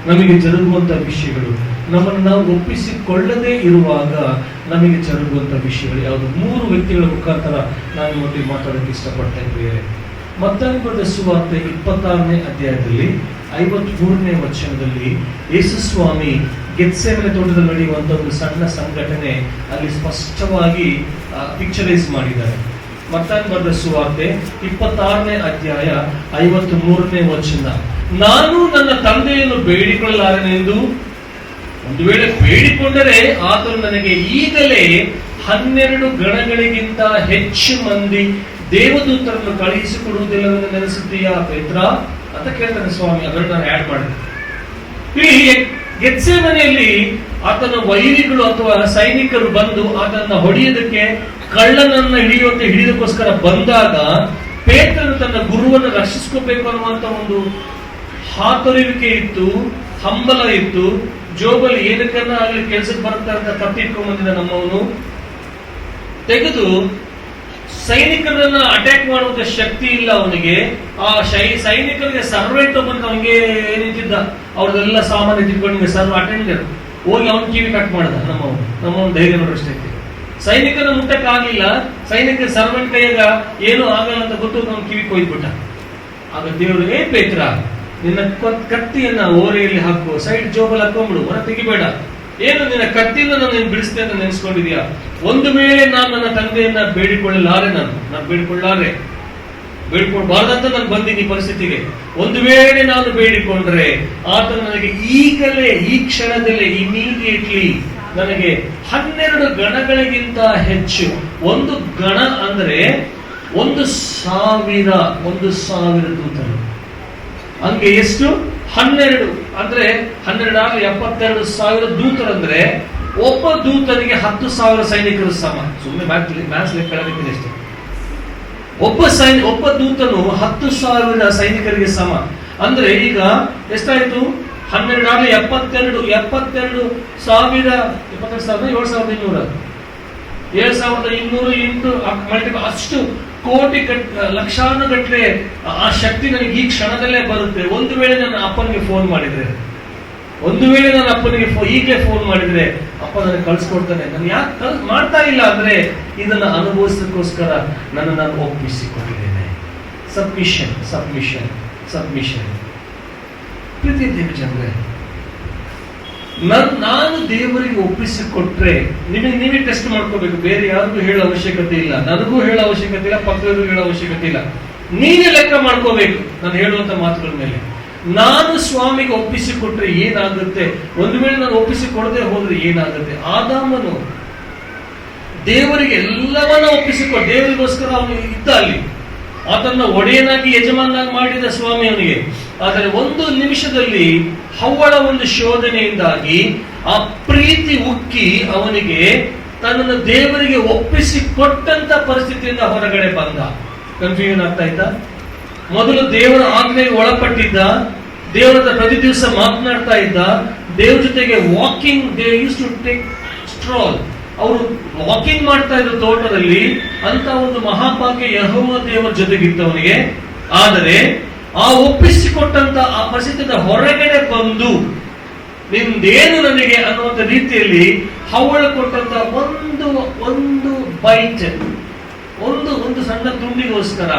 ನಮಗೆ ಜರುಗುವಂತ ವಿಷಯಗಳು, ನಮ್ಮನ್ನು ನಾವು ಒಪ್ಪಿಸಿಕೊಳ್ಳದೇ ಇರುವಾಗ ನಮಗೆ ಜರುಗುವಂತ ವಿಷಯಗಳು ಯಾವುದು? 3 ವ್ಯಕ್ತಿಗಳ ಮುಖಾಂತರ ನಾನು ಒಟ್ಟಿಗೆ ಮಾತಾಡೋಕೆ ಇಷ್ಟಪಡ್ತಾ ಇದ್ದೇನೆ. ಮತ್ತಾಯ ಬರೆದ ಸುವಾರ್ತೆ 26ನೇ ಅಧ್ಯಾಯದಲ್ಲಿ 53ನೇ ವಚನದಲ್ಲಿ ಯೇಸು ಸ್ವಾಮಿ ಗೆತ್ಸೆಮನೆ ತೋಟದಲ್ಲಿ ನಡೆಯುವಂತ ಒಂದು ಸಣ್ಣ ಸಂಘಟನೆ ಅಲ್ಲಿ ಸ್ಪಷ್ಟವಾಗಿ ಪಿಕ್ಚರೈಸ್ ಮಾಡಿದ್ದಾರೆ. ಮತ್ತಾಯ ಬರೆದ ಸುವಾರ್ತೆ 26ನೇ ಅಧ್ಯಾಯ 53ನೇ ವಚನ. ನಾನು ನನ್ನ ತಂದೆಯನ್ನು ಬೇಡಿಕೊಳ್ಳಲಾರೆನೆಂದು, ಒಂದು ವೇಳೆ ಬೇಡಿಕೊಂಡರೆ ಆತನು ನನಗೆ ಈಗಲೇ 12 ಗಣಗಳಿಗಿಂತ ಹೆಚ್ಚು ಮಂದಿ ದೇವದೂತರನ್ನು ಕಳುಹಿಸಿಕೊಡುವುದಿಲ್ಲವೆಂದು ನೆನೆಸುತ್ತೀಯಾ ಪೇತ್ರ ಅಂತ ಕೇಳ್ತಾನೆ ಸ್ವಾಮಿ. ಅದನ್ನು ನಾನು ಆಡ್ ಮಾಡಿದೆ. ಇಲ್ಲಿ ಗೆತ್ಸೆಮನೆಯಲ್ಲಿ ಆತನ ವೈರಿಗಳು ಅಥವಾ ಸೈನಿಕರು ಬಂದು ಆತನ ಹೊಡೆಯೋದಕ್ಕೆ, ಕಳ್ಳನನ್ನ ಹಿಡಿಯೋದಕ್ಕೋಸ್ಕರ ಬಂದಾಗ ಪೇತ್ರನು ತನ್ನ ಗುರುವನ್ನು ರಕ್ಷಿಸ್ಕೋಬೇಕು ಅನ್ನುವಂತ ಒಂದು ಹಾತೊರಿವಿಕೆ ಇತ್ತು, ಹಂಬಲ ಇತ್ತು. ಜೋಬಲ್ಲಿ ಏನಕ್ಕನ್ನ ಆಗ್ಲಿ ಕೆಲ್ಸಕ್ಕೆ ಬರ್ತಾ ಅಂತ ಕತ್ತಿಟ್ಕೊಂಡ್ ಬಂದಿದ್ದ ನಮ್ಮವನು ತೆಗೆದು ಸೈನಿಕರನ್ನ ಅಟ್ಯಾಕ್ ಮಾಡುವಂತ ಶಕ್ತಿ ಇಲ್ಲ ಅವನಿಗೆ. ಆ ಸೈನಿಕರಿಗೆ ಸರ್ವೆಂಟ್ ಬಂದು ಅವನಿಗೆ ನಿಂತಿದ್ದ, ಅವ್ರದೆಲ್ಲ ಸಾಮಾನ್ಯ ತಿಳ್ಕೊಂಡು ಸರ್ವ್ ಅಟೆಂಡರ್ ಹೋಗಿ ಅವನ ಕಿವಿ ಕಟ್ ಮಾಡ್ದ. ನಮ್ಮವನ್ ಧೈರ್ಯ ನೋಡಷ್ಟೇ. ಸೈನಿಕನ ಮುಟ್ಟಕ್ಕಾಗ್ಲಿಲ್ಲ, ಸೈನಿಕ ಸರ್ವೆಂಟ್ ಕೈಯಾಗ ಏನು ಆಗಲ್ಲ ಅಂತ ಗೊತ್ತು, ಅವ್ನ ಕಿವಿ ಕೊಯ್ದ್ಬಿಟ್ಟ. ಆಗ ದೇವರು, ಪೇತ್ರ, ನಿನ್ನ ಕತ್ತಿಯನ್ನ ಓರೆಯಲ್ಲಿ ಹಾಕು, ಸೈಡ್ ಜೋಬಲ್ ಹಾಕೊಂಡ್ಬಿಡು, ಹೊರ ತೆಗಿಬೇಡ. ಏನು ನಿನ್ನ ಕತ್ತಿಯಿಂದ ನಾನು ಬಿಡಿಸ್ತೇನೆ ಅಂತ ನೆನೆಸ್ಕೊಂಡಿದ್ಯಾ? ಒಂದು ವೇಳೆ ನಾನು ನನ್ನ ತಂದೆಯನ್ನ ಬೇಡಿಕೊಳ್ಳಲಾರೆ, ನಾನು ಬೇಡಿಕೊಳ್ಬಾರ್ದಂತ ನಾನು ಬಂದಿನಿ ಪರಿಸ್ಥಿತಿಗೆ. ಒಂದು ವೇಳೆ ನಾನು ಬೇಡಿಕೊಂಡ್ರೆ ಆತ ನನಗೆ ಈಗಲೇ ಈ ಕ್ಷಣದಲ್ಲೇ ಇಮಿಡಿಯೇಟ್ಲಿ ನನಗೆ 12 ಗಣಗಳಿಗಿಂತ ಹೆಚ್ಚು. ಒಂದು ಗಣ ಅಂದ್ರೆ 1,000 ದೂತರು. ಹಂಗೆ ಎಷ್ಟು? 12 ಅಂದ್ರೆ 12 ಆಗ 72,000 ದೂತರಂದ್ರೆ ಒಬ್ಬ ದೂತನಿಗೆ 10,000 ಸೈನಿಕರು ಸಮ. ಸುಮ್ಮನೆ ಮ್ಯಾಥ್ಸ್ ಲೆಕ್ಕ ಅಷ್ಟೇ. ಒಬ್ಬ ದೂತನು 10,000 ಸೈನಿಕರಿಗೆ ಸಮ. ಅಂದ್ರೆ ಈಗ ಎಷ್ಟಾಯ್ತು? 12 ಆಗಲಿ 72 7,200 7,200 ಇಂಟು ಮಲ್ಟಿಪಲ್, ಅಷ್ಟು ಕೋಟಿ ಲಕ್ಷಾನುಗಟ್ಟಲೆ ಆ ಶಕ್ತಿ ನನಗೆ ಈ ಕ್ಷಣದಲ್ಲೇ ಬರುತ್ತೆ. ಒಂದು ವೇಳೆ ನನ್ನ ಅಪ್ಪನಿಗೆ ಫೋನ್ ಮಾಡಿದ್ರೆ, ಈಗಲೇ ಫೋನ್ ಮಾಡಿದ್ರೆ ಅಪ್ಪ ನನಗೆ ಕಳ್ಸಿಕೊಡ್ತಾನೆ. ನಾನು ಯಾಕೆ ಮಾಡ್ತಾ ಇಲ್ಲ ಅಂದ್ರೆ ಇದನ್ನ ಅನುಭವಿಸೋದಕ್ಕೋಸ್ಕರ ನಾನು ಒಪ್ಪಿಸಿಕೊಂಡಿದ್ದೇನೆ. ಸಬ್ಮಿಷನ್. ಪ್ರೀತಿ ದೇವಜನರೇ, ನಾನು ದೇವರಿಗೆ ಒಪ್ಪಿಸಿಕೊಟ್ರೆ ನೀವೇ ಟೆಸ್ಟ್ ಮಾಡ್ಕೋಬೇಕು. ಬೇರೆ ಯಾರಿಗೂ ಹೇಳೋ ಅವಶ್ಯಕತೆ ಇಲ್ಲ, ನನಗೂ ಹೇಳೋ ಅವಶ್ಯಕತೆ ಇಲ್ಲ, ಪಕ್ಕದವ್ರಿಗೂ ಹೇಳೋ ಅವಶ್ಯಕತೆ ಇಲ್ಲ. ನೀವೇ ಲೆಕ್ಕ ಮಾಡ್ಕೋಬೇಕು ನಾನು ಹೇಳುವಂತ ಮಾತುಗಳ ಮೇಲೆ. ನಾನು ಸ್ವಾಮಿಗೆ ಒಪ್ಪಿಸಿಕೊಟ್ರೆ ಏನಾಗುತ್ತೆ, ಒಂದು ವೇಳೆ ನಾನು ಒಪ್ಪಿಸಿಕೊಡದೆ ಹೋದ್ರೆ ಏನಾಗುತ್ತೆ? ಆದಾಮನು ದೇವರಿಗೆ ಎಲ್ಲವನ್ನ ಒಪ್ಪಿಸಿಕೊಟ್ಟು, ದೇವರಿಗೋಸ್ಕರ ಅವನು ಇದ್ದ ಅಲ್ಲಿ, ಆತನ ಒಡೆಯನಾಗಿ ಯಜಮಾನಾಗಿ ಮಾಡಿದ ಸ್ವಾಮಿ ಅವನಿಗೆ. ಆದರೆ ಒಂದು ನಿಮಿಷದಲ್ಲಿ ಹವ್ವಳ ಒಂದು ಶೋಧನೆಯಿಂದಾಗಿ ಆ ಪ್ರೀತಿ ಉಕ್ಕಿ ಅವನಿಗೆ ತನ್ನನ್ನು ದೇವರಿಗೆ ಒಪ್ಪಿಸಿಕೊಟ್ಟಂತ ಪರಿಸ್ಥಿತಿಯಿಂದ ಹೊರಗಡೆ ಬಂದ. ಕನ್ಫ್ಯೂಷನ್ ಆಗ್ತಾ ಇದ್ದ. ಮೊದಲು ದೇವರ ಆಜ್ಞೆಗೆ ಒಳಪಟ್ಟಿದ್ದ, ದೇವರ ಪ್ರತಿ ದಿವಸ ಮಾತನಾಡ್ತಾ ಇದ್ದ, ದೇವ್ರ ಜೊತೆಗೆ walking, they use to take stroll, ಅವರು ವಾಕಿಂಗ್ ಮಾಡ್ತಾ ಇದ್ರು ತೋಟದಲ್ಲಿ. ಅಂತ ಒಂದು ಮಹಾಭಾಗ್ಯ ಯೆಹೋವ ದೇವರ ಜೊತೆಗಿದ್ದವನಿಗೆ. ಆದರೆ ಆ ಒಪ್ಪಿಸಿಕೊಟ್ಟಂತ ಆ ಪರಿಸ್ಥಿತಿಯಿಂದ ಹೊರಗಡೆ ಬಂದು ನಿಮ್ದೇನು ನನಗೆ ಅನ್ನುವಂತ ರೀತಿಯಲ್ಲಿ ಹವ್ವಳ ಕೊಟ್ಟಂತ ಒಂದು ಬೈಟ್, ಒಂದು ಸಣ್ಣ ತುಂಡಿಗೋಸ್ಕರ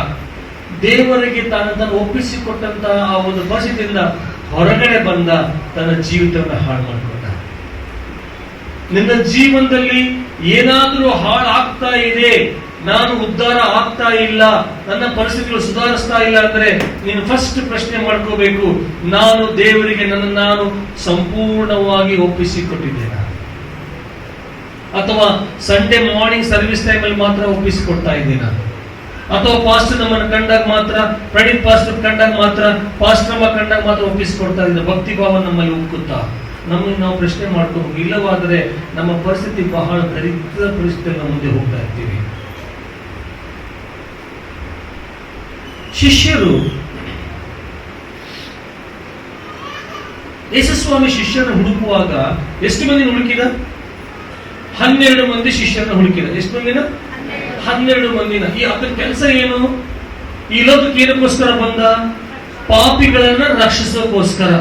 ದೇವರಿಗೆ ತಾನು ಒಪ್ಪಿಸಿಕೊಟ್ಟಂತ ಆ ಒಂದು ಪರಿಸ್ಥಿತಿಯಿಂದ ಹೊರಗಡೆ ಬಂದ, ತನ್ನ ಜೀವಿತವನ್ನು ಹಾಳು ಮಾಡಿಕೊಂಡ. ನಿನ್ನ ಜೀವನದಲ್ಲಿ ಏನಾದರೂ ಹಾಳಾಗ್ತಾ ಇದೆ, ನಾನು ಉದ್ಧಾರ ಆಗ್ತಾ ಇಲ್ಲ, ನನ್ನ ಪರಿಸ್ಥಿತಿಗಳು ಸುಧಾರಿಸ್ತಾ ಇಲ್ಲ ಅಂದ್ರೆ ನೀನು ಫಸ್ಟ್ ಪ್ರಶ್ನೆ ಮಾಡ್ಕೋಬೇಕು, ನಾನು ದೇವರಿಗೆ ನಾನು ಸಂಪೂರ್ಣವಾಗಿ ಒಪ್ಪಿಸಿಕೊಟ್ಟಿದ್ದೇನೆ, ಅಥವಾ ಸಂಡೇ ಮಾರ್ನಿಂಗ್ ಸರ್ವಿಸ್ ಟೈಮಲ್ಲಿ ಮಾತ್ರ ಒಪ್ಪಿಸಿಕೊಡ್ತಾ ಇದ್ದೇನೆ, ಅಥವಾ ಪಾಸ್ಟರ್ ನಮ್ಮನ್ನು ಕಂಡಾಗ ಮಾತ್ರ, ಪ್ರಣೀತ್ ಪಾಸ್ಟರ್ ಕಂಡಾಗ ಮಾತ್ರ, ಪಾಸ್ಟರ್ ಕಂಡಾಗ ಮಾತ್ರ ಒಪ್ಪಿಸಿಕೊಡ್ತಾ ಇದ್ದ. ಭಕ್ತಿ ಭಾವ ನಮ್ಮಲ್ಲಿ ಉಕ್ಕುತ್ತಾ? ನಮ್ಮನ್ನು ನಾವು ಪ್ರಶ್ನೆ ಮಾಡ್ಕೋಬೇಕು. ಇಲ್ಲವಾದರೆ ನಮ್ಮ ಪರಿಸ್ಥಿತಿ ಬಹಳ ದರಿದ್ರ ಪರಿಸ್ಥಿತಿಯಲ್ಲಿ ನಾವು ಮುಂದೆ ಹೋಗ್ತಾ ಇರ್ತೀವಿ. ಶಿಷ್ಯರು, ಯೇಸುಸ್ವಾಮಿ ಶಿಷ್ಯರನ್ನು ಹುಡುಕುವಾಗ ಎಷ್ಟು ಮಂದಿ ಹುಡುಕಿದ? 12 ಮಂದಿ ಶಿಷ್ಯರನ್ನ ಹುಡುಕಿದ. ಎಷ್ಟು ಮಂದಿನ? 12 ಮಂದಿನ. ಅದರ ಕೆಲಸ ಏನು? ಈ ಲೋಕಕ್ಕೆ ಏನಕ್ಕೋಸ್ಕರ ಬಂದ? ಪಾಪಿಗಳನ್ನ ರಕ್ಷಿಸೋಕೋಸ್ಕರ,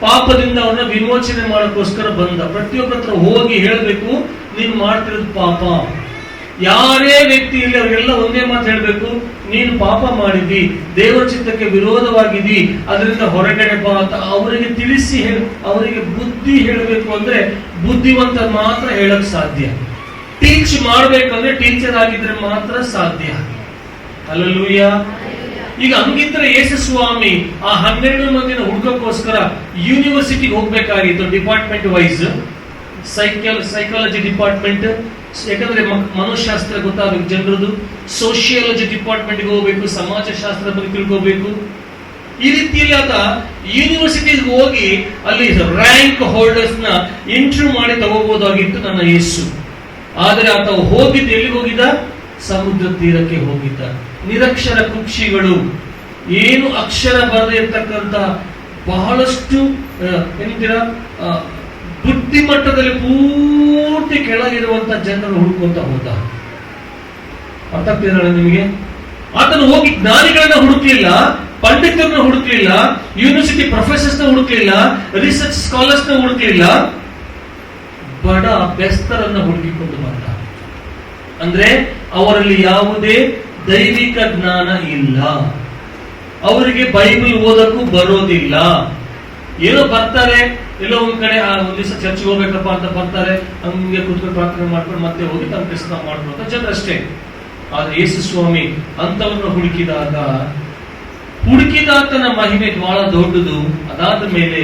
ಪಾಪದಿಂದ ಅವ್ರನ್ನ ವಿಮೋಚನೆ ಮಾಡೋಕ್ಕೋಸ್ಕರ ಬಂದ. ಪ್ರತಿಯೊಬ್ಬರ ಹತ್ರ ಹೋಗಿ ಹೇಳಬೇಕು, ನೀನು ಮಾಡ್ತಿರೋದು ಪಾಪ. ಯಾರೇ ವ್ಯಕ್ತಿ ಇಲ್ಲಿ ಅವರಿಗೆಲ್ಲ ಒಂದೇ ಮಾತು ಹೇಳಬೇಕು, ನೀನು ಪಾಪ ಮಾಡಿದಿ, ದೇವರ ಚಿತ್ತಕ್ಕೆ ವಿರೋಧವಾಗಿದಿ, ಅದರಿಂದ ಹೊರಗಡೆ ಬಾ ಅಂತ ಅವರಿಗೆ ತಿಳಿಸಿ ಅವರಿಗೆ ಬುದ್ಧಿ ಹೇಳಬೇಕು. ಅಂದ್ರೆ ಬುದ್ಧಿವಂತ ಮಾತ್ರ ಹೇಳಕ್ ಸಾಧ್ಯ. ಟೀಚ್ ಮಾಡ್ಬೇಕಂದ್ರೆ ಟೀಚರ್ ಆಗಿದ್ರೆ ಮಾತ್ರ ಸಾಧ್ಯ. ಹಲ್ಲೆಲೂಯ. ಈಗ ಹಂಗಿದ್ರೆ ಯೇಸುಸ್ವಾಮಿ ಆ 12 ಮಂದಿನ ಹುಡುಕಕ್ಕೋಸ್ಕರ ಯೂನಿವರ್ಸಿಟಿಗೆ ಹೋಗ್ಬೇಕಾಗಿತ್ತು. ಡಿಪಾರ್ಟ್ಮೆಂಟ್ ವೈಸ್, ಸೈಕಾಲಜಿ ಡಿಪಾರ್ಟ್ಮೆಂಟ್, ಯಾಕಂದ್ರೆ ಮನೋಶಾಸ್ತ್ರ ಗೊತ್ತಾಗಬೇಕು ಜನರದು. ಸೋಷಿಯಾಲಜಿ ಡಿಪಾರ್ಟ್ಮೆಂಟ್ಗೆ ಹೋಗ್ಬೇಕು, ಸಮಾಜಶಾಸ್ತ್ರ ಬಗ್ಗೆ ತಿಳ್ಕೋಬೇಕು. ಈ ರೀತಿಯಲ್ಲಿ ಆತ ಯೂನಿವರ್ಸಿಟಿಗೆ ಹೋಗಿ ಅಲ್ಲಿ ರ್ಯಾಂಕ್ ಹೋಲ್ಡರ್ಸ್ ನ ಇಂಟರ್ವ್ಯೂ ಮಾಡಿ ತಗೋಬಹುದಾಗಿತ್ತು ನನ್ನ ಯೇಸು. ಆದರೆ ಆತ ಹೋಗಿದ್ದು ಎಲ್ಲಿಗೆ ಹೋಗಿದ್ದ? ಸಮುದ್ರ ತೀರಕ್ಕೆ ಹೋಗಿದ್ದ. ನಿರಕ್ಷರ ಕುಕ್ಷಿಗಳು, ಏನು ಅಕ್ಷರ ಬರದೇ ಇರ್ತಕ್ಕಂಥ ಬಹಳಷ್ಟು ಏನಂತೀರಾ ಬುದ್ಧಿಮಟ್ಟದಲ್ಲಿ ಪೂರ್ತಿ ಕೆಳಗಿರುವಂತ ಜನರು ಹುಡುಕೊಂತ ಹೋದ. ಅರ್ಥ ಆಗ್ತಿದ್ದಾಳೆ ನಿಮಗೆ? ಆತನು ಹೋಗಿ ಜ್ಞಾನಿಗಳನ್ನ ಹುಡುಕ್ಲಿಲ್ಲ, ಪಂಡಿತರನ್ನ ಹುಡುಕ್ಲಿಲ್ಲ, ಯೂನಿವರ್ಸಿಟಿ ಪ್ರೊಫೆಸರ್ಸ್ ನ ಹುಡುಕ್ಲಿಲ್ಲ, ರಿಸರ್ಚ್ ಸ್ಕಾಲರ್ಸ್ ನ ಹುಡುಕ್ಲಿಲ್ಲ, ಬಡ ಬೆಸ್ತರನ್ನ ಹುಡುಕಿಕೊಂಡು ಬಂದ. ಅಂದ್ರೆ ಅವರಲ್ಲಿ ಯಾವುದೇ ದೈವಿಕ ಜ್ಞಾನ ಇಲ್ಲ, ಅವರಿಗೆ ಬೈಬಲ್ ಓದಕ್ಕೂ ಬರೋದಿಲ್ಲ. ಏನೋ ಬರ್ತಾರೆ, ಎಲ್ಲೋ ಒಂದ್ ಕಡೆ ಒಂದ್ ದಿವಸ ಚರ್ಚ್ಗೆ ಹೋಗ್ಬೇಕಪ್ಪ ಅಂತ ಬರ್ತಾರೆ, ಹಂಗೆ ಕೂತ್ಕೊಂಡು ಪ್ರಾರ್ಥನೆ ಮಾಡ್ಕೊಂಡು ಮತ್ತೆ ಹೋಗಿ ತಮ್ಮ ಕೆಲಸ ಮಾಡ್ಕೊಂಡು ಜನರಷ್ಟೇ. ಆದ್ರೆ ಯೇಸು ಸ್ವಾಮಿ ಅಂತವನ್ನು ಹುಡುಕಿದಾತನ ಮಹಿಮೆ ಬಹಳ ದೊಡ್ಡದು. ಅದಾದ ಮೇಲೆ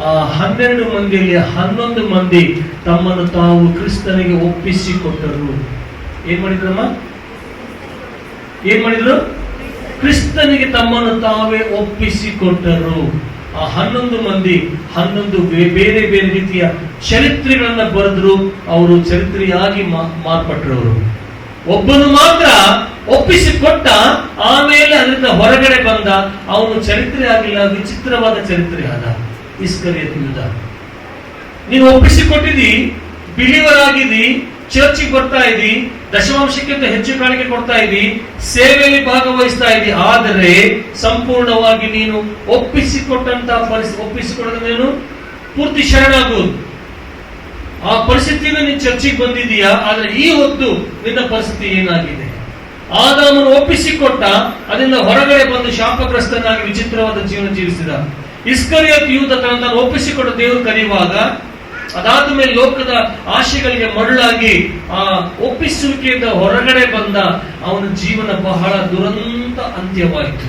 ಆ 12 ಮಂದಿಯಲ್ಲಿ 11 ಮಂದಿ ತಮ್ಮನ್ನು ತಾವು ಕ್ರಿಸ್ತನಿಗೆ ಒಪ್ಪಿಸಿಕೊಟ್ಟರು. ಏನ್ ಮಾಡಿದ್ರು? ಕ್ರಿಸ್ತನಿಗೆ ತಮ್ಮನ್ನು ತಾವೇ ಒಪ್ಪಿಸಿಕೊಟ್ಟರು. ಆ 11 ಮಂದಿ 11 ಬೇರೆ ಬೇರೆ ರೀತಿಯ ಚರಿತ್ರೆಗಳನ್ನ ಬರೆದ್ರು. ಅವರು ಚರಿತ್ರೆಯಾಗಿ ಮಾರ್ಪಟ್ಟರು. ಒಬ್ಬನು ಮಾತ್ರ ಒಪ್ಪಿಸಿಕೊಟ್ಟ, ಆಮೇಲೆ ಅದರಿಂದ ಹೊರಗಡೆ ಬಂದ. ಅವನು ಚರಿತ್ರೆ ಆಗಿಲ್ಲ, ವಿಚಿತ್ರವಾದ ಚರಿತ್ರೆ ಆದ. ಇಸ್ಕರಿಯೋತ ಯೂದ. ನೀವು ಒಪ್ಪಿಸಿಕೊಟ್ಟಿದಿ, ಬಿಲೀವರ್ ಆಗಿದಿ, ಚರ್ಚಿಗೆ ಬರ್ತಾ ಇದ್ದಿ, ದಶಮಾಂಶಕ್ಕಿಂತ ಹೆಚ್ಚು ಕಾಣಿಕೆ ಕೊಡ್ತಾ ಇದ್ದಿ, ಸೇವೆಯಲ್ಲಿ ಭಾಗವಹಿಸ್ತಾ ಇದ್ದಿ. ಆದರೆ ಸಂಪೂರ್ಣವಾಗಿ ನೀನು ಒಪ್ಪಿಸಿಕೊಡೋದೇನು? ಪೂರ್ತಿ ಶರಣಾಗುವುದು. ಆ ಪರಿಸ್ಥಿತಿಯಿಂದ ನೀನು ಚರ್ಚಿಗೆ ಬಂದಿದೀಯಾ. ಆದ್ರೆ ಈ ಹೊತ್ತು ನಿನ್ನ ಪರಿಸ್ಥಿತಿ ಏನಾಗಿದೆ? ಆದಾಮನು ಒಪ್ಪಿಸಿಕೊಟ್ಟ, ಅದರಿಂದ ಹೊರಗಡೆ ಬಂದು ಶಾಪಗ್ರಸ್ತನಾಗಿ ವಿಚಿತ್ರವಾದ ಜೀವನ ಜೀವಿಸಿದ. ಇಸ್ಕರಿಯೋತ ಯೂದ ತಾನು ಒಪ್ಪಿಸಿಕೊಟ್ಟ ದೇವರು ಕರೆಯುವಾಗ, ಅದಾದ ಮೇಲೆ ಲೋಕದ ಆಶೆಗಳಿಗೆ ಮರಳಾಗಿ ಆ ಒಪ್ಪಿಸುವಿಕೆಯಿಂದ ಹೊರಗಡೆ ಬಂದ. ಅವನ ಜೀವನ ಬಹಳ ದುರಂತ ಅಂತ್ಯವಾಯಿತು.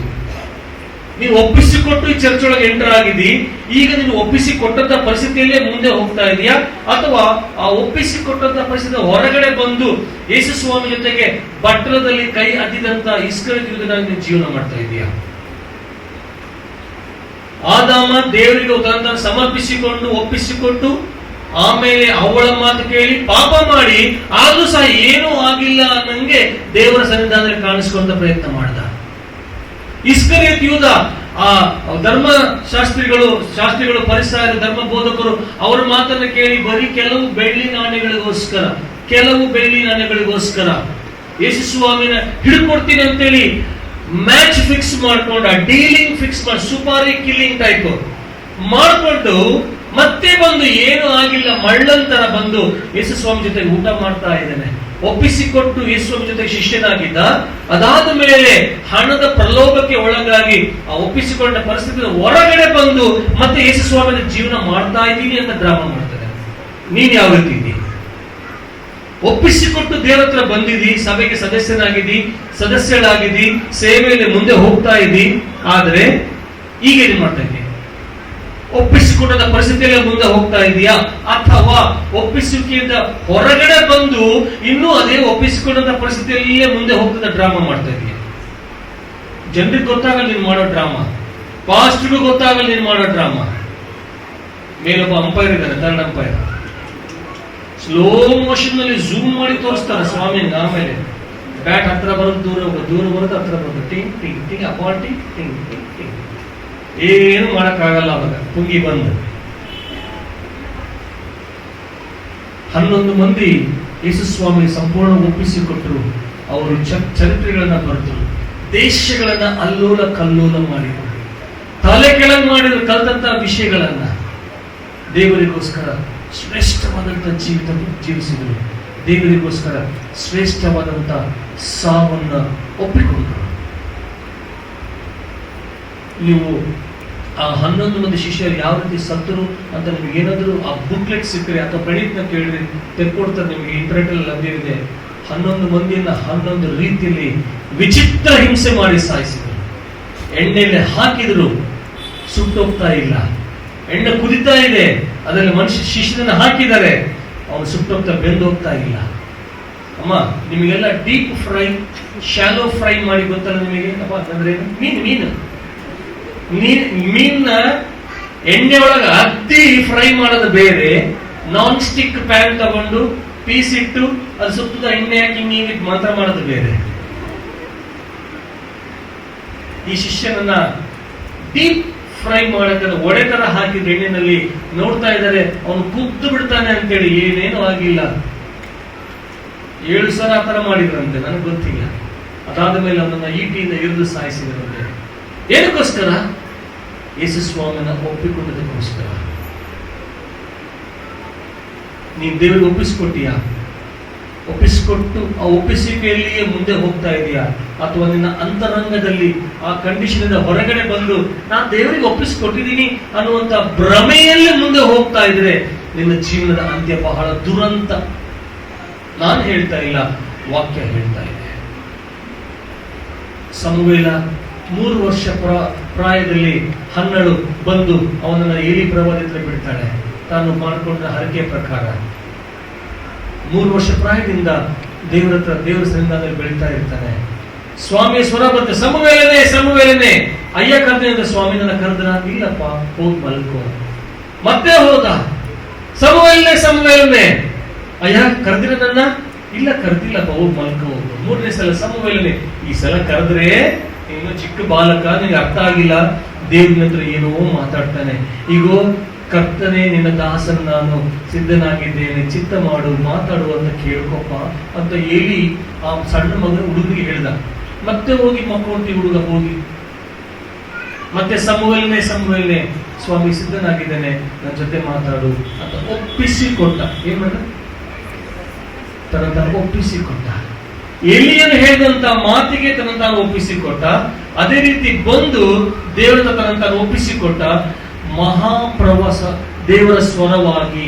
ನೀವು ಒಪ್ಪಿಸಿಕೊಟ್ಟು ಈ ಚರ್ಚ್ ಒಳಗೆ ಎಂಟರ್ ಆಗಿದ್ದಿ. ಈಗ ನೀನು ಒಪ್ಪಿಸಿಕೊಟ್ಟಂತ ಪರಿಸ್ಥಿತಿಯಲ್ಲೇ ಮುಂದೆ ಹೋಗ್ತಾ ಇದೆಯಾ, ಅಥವಾ ಆ ಒಪ್ಪಿಸಿಕೊಟ್ಟಂತ ಪರಿಸ್ಥಿತಿ ಹೊರಗಡೆ ಬಂದು ಯೇಸು ಸ್ವಾಮಿ ಜೊತೆಗೆ ಬಟ್ಟಲದಲ್ಲಿ ಕೈ ಅದ್ದಿದಂತ ಇಸ್ಕರಿಯೋತ ಯೂದನಾಗಿ ಜೀವನ ಮಾಡ್ತಾ ಇದೆಯಾ? ಆದಾಮ ದೇವರಿಗೆ ತನ್ನನ್ನು ಸಮರ್ಪಿಸಿಕೊಂಡು ಒಪ್ಪಿಸಿಕೊಟ್ಟು, ಆಮೇಲೆ ಅವಳ ಮಾತು ಕೇಳಿ ಪಾಪ ಮಾಡಿ, ಆದ್ರೂ ಸಹ ಏನೂ ಆಗಿಲ್ಲ ಅನ್ನಂಗೆ ದೇವರ ಸನ್ನಿಧಾನದಲ್ಲಿ ಕಾಣಿಸಿಕೊಂಡ ಪ್ರಯತ್ನ ಮಾಡಿದ. ಇಸ್ಕರಿಯೋತ ಯೂದ ಆ ಶಾಸ್ತ್ರಿಗಳು ಪರಿಸರ ಧರ್ಮ ಬೋಧಕರು ಅವರ ಮಾತನ್ನ ಕೇಳಿ ಬರೀ ಕೆಲವು ಬೆಳ್ಳಿ ನಾಣ್ಯಗಳಿಗೋಸ್ಕರ ಯೇಸು ಸ್ವಾಮಿನ ಹಿಡ್ಕೊಡ್ತೀನಿ ಅಂತೇಳಿ ಮ್ಯಾಚ್ ಫಿಕ್ಸ್ ಮಾಡ್ಕೊಂಡ, ಡೀಲಿಂಗ್ ಫಿಕ್ಸ್ ಮಾಡಿ, ಸುಪಾರಿ ಕಿಲ್ಲಿಂಗ್ ಟೈಪ್ ಮಾಡ್ಕೊಂಡು ಮತ್ತೆ ಬಂದು ಏನು ಆಗಿಲ್ಲ ಮಳ್ಳಂತರ ಬಂದು ಯೇಸು ಸ್ವಾಮಿ ಜೊತೆಗೆ ಊಟ ಮಾಡ್ತಾ ಇದ್ದಾನೆ. ಒಪ್ಪಿಸಿಕೊಟ್ಟು ಯೇಸು ಸ್ವಾಮಿ ಜೊತೆಗೆ ಶಿಷ್ಯನಾಗಿದ್ದ. ಅದಾದ ಮೇಲೆ ಹಣದ ಪ್ರಲೋಭಕ್ಕೆ ಒಳಗಾಗಿ ಆ ಒಪ್ಪಿಸಿಕೊಂಡ ಪರಿಸ್ಥಿತಿ ಹೊರಗಡೆ ಬಂದು ಮತ್ತೆ ಯೇಸು ಸ್ವಾಮಿಯ ಜೀವನ ಮಾಡ್ತಾ ಇದ್ದೀನಿ ಅಂತ ಡ್ರಾಮಾ ಮಾಡ್ತಾರೆ. ನೀನ್ ಯಾವ ರೀತಿ ಇದ್ದೀನಿ? ಒಪ್ಪಿಸಿಕೊಟ್ಟು ದೇವರ ಹತ್ರ ಬಂದಿದ್ದಿ, ಸಭೆಗೆ ಸದಸ್ಯಳಾಗಿದ್ದಿ, ಸೇವೆಯಲ್ಲಿ ಮುಂದೆ ಹೋಗ್ತಾ ಇದ್ದಿ. ಆದ್ರೆ ಈಗ ಏನ್ ಮಾಡ್ತಾ ಇದ್ದೀನಿ? ಒಪ್ಪಿಸಿಕೊಂಡ ಪರಿಸ್ಥಿತಿಯಲ್ಲಿ ಮುಂದೆ ಹೋಗ್ತಾ ಇದೆಯಾ, ಅಥವಾ ಒಪ್ಪಿಸುವಿಕೆಯಿಂದ ಹೊರಗಡೆ ಬಂದು ಇನ್ನೂ ಅದೇ ಒಪ್ಪಿಸಿಕೊಂಡ ಪರಿಸ್ಥಿತಿಯಲ್ಲೇ ಮುಂದೆ ಹೋಗ್ತದ ಡ್ರಾಮಾ ಮಾಡ್ತಾ ಇದೆಯಾ? ಜನರಿಗೆ ಗೊತ್ತಾಗಲ್ಲ ನೀನ್ ಮಾಡೋ ಡ್ರಾಮಾ, ಪಾಸ್ಟ್ರಿಗೂ ಗೊತ್ತಾಗಲ್ಲ ನೀನ್ ಮಾಡೋ ಡ್ರಾಮಾ. ಮೇಲೊಬ್ಬ ಅಂಪೈರ್ ಇದ್ದಾರೆ, ಥರ್ಡ್ ಅಂಪೈರ್, ಸ್ಲೋ ಮೋಷನ್ ನಲ್ಲಿ ಝೂಮ್ ಮಾಡಿ ತೋರಿಸ್ತಾರೆ ಸ್ವಾಮಿಯಿಂದ. ಆಮೇಲೆ ಬ್ಯಾಟ್ ಹತ್ರ ಬರೋದು, ದೂರ ಬರೋದು, ಹತ್ರ ಬರೋದು, ಟಿಂಗ್ ಟಿಂಗ್ ಟಿಂಗ್ ಅಪಾರ್ಟಿ ಟಿಂಗ್ ಟಿಂಗ್ ಟಿಂಗ್. ಏನು ಮಾಡಕ್ಕಾಗಲ್ಲ. ಅವಾಗ ಪುಂಗಿ ಬಂದು 11 ಮಂದಿ ಯೇಸು ಸ್ವಾಮಿ ಸಂಪೂರ್ಣ ಒಪ್ಪಿಸಿಕೊಟ್ಟರು. ಅವರು ಚರಿತ್ರೆಗಳನ್ನ ಬರೆದರು, ದೇಶಗಳನ್ನ ಅಲ್ಲೋಲ ಕಲ್ಲೋಲ ಮಾಡಿದರು, ತಲೆ ಕೆಳಗೆ ಮಾಡಿದ್ರು, ಕಲ್ತಂತ ವಿಷಯಗಳನ್ನ ದೇವರಿಗೋಸ್ಕರ ಶ್ರೇಷ್ಠವಾದಂತ ಜೀವಿತ ಜೀವಿಸಿದರು. ದೇವರಿಗೋಸ್ಕರ ಶ್ರೇಷ್ಠವಾದಂತ ಸಾವನ್ನ ಒಪ್ಪಿಕೊಂಡರು. ನೀವು ಆ 11 ಮಂದಿ ಶಿಷ್ಯರು ಯಾವ ರೀತಿ ಸತ್ತರು ಅಂತ ನಿಮ್ಗೆ ಏನಾದ್ರು ಆ ಬುಕ್ಲೆಟ್ ಸಿಕ್ಕರೆ ಅಥವಾ ಪ್ರಣೀತ್ನ ಕೇಳಿದ್ರೆ ತೆಕ್ಕೊಡ್ತಾರೆ, ನಿಮಗೆ ಇಂಟರ್ನೆಟ್ ಅಲ್ಲಿ ಲಭ್ಯವಿದೆ. 11 ಮಂದಿಯನ್ನ 11 ರೀತಿಯಲ್ಲಿ ವಿಚಿತ್ರ ಹಿಂಸೆ ಮಾಡಿ ಸಾಯಿಸಿದರು. ಎಣ್ಣೆಯಲ್ಲಿ ಹಾಕಿದ್ರು, ಸುಟ್ಟೋಗ್ತಾ ಇಲ್ಲ. ಎಣ್ಣೆ ಕುದಿತಾ ಇದೆ, ಅದರಲ್ಲಿ ಮನುಷ್ಯ ಶಿಷ್ಯನನ್ನ ಹಾಕಿದ್ದಾರೆ, ಅವನು ಸುಟ್ಟೋಗ್ತಾ ಬೆಂದು ಹೋಗ್ತಾ ಇಲ್ಲ. ಅಮ್ಮ, ನಿಮಗೆಲ್ಲ ಡೀಪ್ ಫ್ರೈ, ಶಾಲೋ ಫ್ರೈ ಮಾಡಿ ಗೊತ್ತಲ್ಲ ನಿಮಗೆ? ಅಪ್ಪ ಅಂದ್ರೆ ಮೀನ್ನ ಎಣ್ಣೆ ಒಳಗ ಅದ್ದಿ ಫ್ರೈ ಮಾಡೋದು ಬೇರೆ, ನಾನ್ ಸ್ಟಿಕ್ ಪ್ಯಾನ್ ತಗೊಂಡು ಪೀಸ್ ಇಟ್ಟು ಅದು ಸುತ್ತದ ಎಣ್ಣೆ ಹಾಕಿ ಮೀನಿಗೆ ಮಾತ್ರ ಮಾಡೋದು ಬೇರೆ. ಈ ಶಿಷ್ಯನನ್ನ ಡೀಪ್ ಫ್ರೈ ಮಾಡೋದನ್ನ ಒಡೆತರ ಹಾಕಿದ ಎಣ್ಣೆನಲ್ಲಿ ನೋಡ್ತಾ ಇದ್ದಾರೆ, ಅವನು ಕುದ್ದು ಬಿಡ್ತಾನೆ ಅಂತೇಳಿ. ಏನೇನು ಆಗಿಲ್ಲ. 7 ಸಲ ಆ ಥರ ಮಾಡಿದ್ರಂತೆ, ನನಗೆ ಗೊತ್ತಿಲ್ಲ. ಅದಾದ ಮೇಲೆ ಅವನನ್ನ ಈಟಿಯಿಂದ ಇರಿದು ಸಾಯಿಸಿದ್ರಂತೆ. ಏನಕ್ಕೋಸ್ಕರ? ಯೇಸು ಸ್ವಾಮಿನ ಒಪ್ಪಿಕೊಂಡದಕ್ಕೋಸ್ಕರ. ನೀನು ದೇವರಿಗೆ ಒಪ್ಪಿಸಿಕೊಟ್ಟಿಯಾ? ಒಪ್ಪಿಸಿಕೊಟ್ಟು ಆ ಒಪ್ಪಿಸಿಕೆಯಲ್ಲಿಯೇ ಮುಂದೆ ಹೋಗ್ತಾ ಇದೆಯಾ? ಅಥವಾ ನಿನ್ನ ಅಂತರಂಗದಲ್ಲಿ ಆ ಕಂಡೀಷನ್ ಹೊರಗಡೆ ಬಂದು ನಾನು ದೇವರಿಗೆ ಒಪ್ಪಿಸಿಕೊಟ್ಟಿದ್ದೀನಿ ಅನ್ನುವಂತ ಭ್ರಮೆಯಲ್ಲಿ ಮುಂದೆ ಹೋಗ್ತಾ ಇದ್ರೆ ನಿನ್ನ ಜೀವನದ ಅಂತ್ಯ ಬಹಳ ದುರಂತ. ನಾನು ಹೇಳ್ತಾ ಇಲ್ಲ, ವಾಕ್ಯ ಹೇಳ್ತಾ ಇದೆ. ಸಮುವೇಲ 3 ವರ್ಷ ಪ್ರಾಯದಲ್ಲಿ ಹನ್ನಳು ಬಂದು ಅವನನ್ನ ಏಲಿ ಪ್ರವಾದಿ ಬಿಡ್ತಾಳೆ. ತಾನು ಮಾಡಿಕೊಂಡ ಹರಕೆ ಪ್ರಕಾರ 3 ವರ್ಷ ಪ್ರಾಯದಿಂದ ದೇವರ ಸನ್ನಿಧಾನದಲ್ಲಿ ಬೆಳೀತಾ ಇರ್ತಾನೆ. ಸ್ವಾಮಿಯ ಸ್ವರ ಬರುತ್ತೆ, ಸಮುವೇಲನೇ ಸಮುವೇಲನೇ. ಅಯ್ಯ ಕರೆದ ಸ್ವಾಮಿ ನನ್ನ ಕರೆದ್ರ? ಇಲ್ಲಪ್ಪ, ಹೋಗಿ ಮಲ್ಕೋ. ಮತ್ತೆ ಹೋದ, ಸಮುವೇಲನೇ ಸಮುವೇಲನೇ. ಅಯ್ಯ ಕರೆದಿರ ನನ್ನ? ಇಲ್ಲ ಕರೆದಿಲ್ಲಪ್ಪ, ಹೋಗಿ ಮಲ್ಕೋ. 3ನೇ ಸಲ ಸಮುವೇಲನೇ. ಈ ಸಲ ಕರೆದ್ರೆ ಇನ್ನು ಚಿಕ್ಕ ಬಾಲಕ, ನಿನಗೆ ಅರ್ಥ ಆಗಿಲ್ಲ. ದೇವ್ರ ಹತ್ರ ಏನೋ ಮಾತಾಡ್ತಾನೆ. ಈಗೋ ಕರ್ತನೆ, ನಿನ್ನ ದಾಸನ ನಾನು ಸಿದ್ಧನಾಗಿದ್ದೇನೆ, ಚಿತ್ತ ಮಾಡು, ಮಾತಾಡು ಅಂತ ಕೇಳ್ಕೊಪ್ಪ ಅಂತ ಹೇಳಿ ಆ ಸಣ್ಣ ಮಗನ ಹುಡುಗರಿಗೆ ಹೇಳ್ದ. ಮತ್ತೆ ಹೋಗಿ ಮಕ್ಕಳು ಹುಡುಗ ಹೋಗಿ ಮತ್ತೆ ಸಮುವೇಲನೇ ಸಮುವೇಲನೇ, ಸ್ವಾಮಿ ಸಿದ್ಧನಾಗಿದ್ದೇನೆ, ನನ್ನ ಜೊತೆ ಮಾತಾಡು ಅಂತ ಒಪ್ಪಿಸಿಕೊಟ್ಟ. ಏನ್ ಮಾಡ ತನ್ನ ಒಪ್ಪಿಸಿಕೊಟ್ಟ. ಎಲಿಯನು ಹೇಳಿದಂತ ಮಾತಿಗೆ ತನ್ನ ಒಪ್ಪಿಸಿಕೊಟ್ಟ. ಅದೇ ರೀತಿ ಬಂದು ದೇವರ ತನ್ನ ಒಪ್ಪಿಸಿಕೊಟ್ಟ. ಮಹಾಪ್ರವಾಸ ದೇವರ ಸ್ವರವಾಗಿ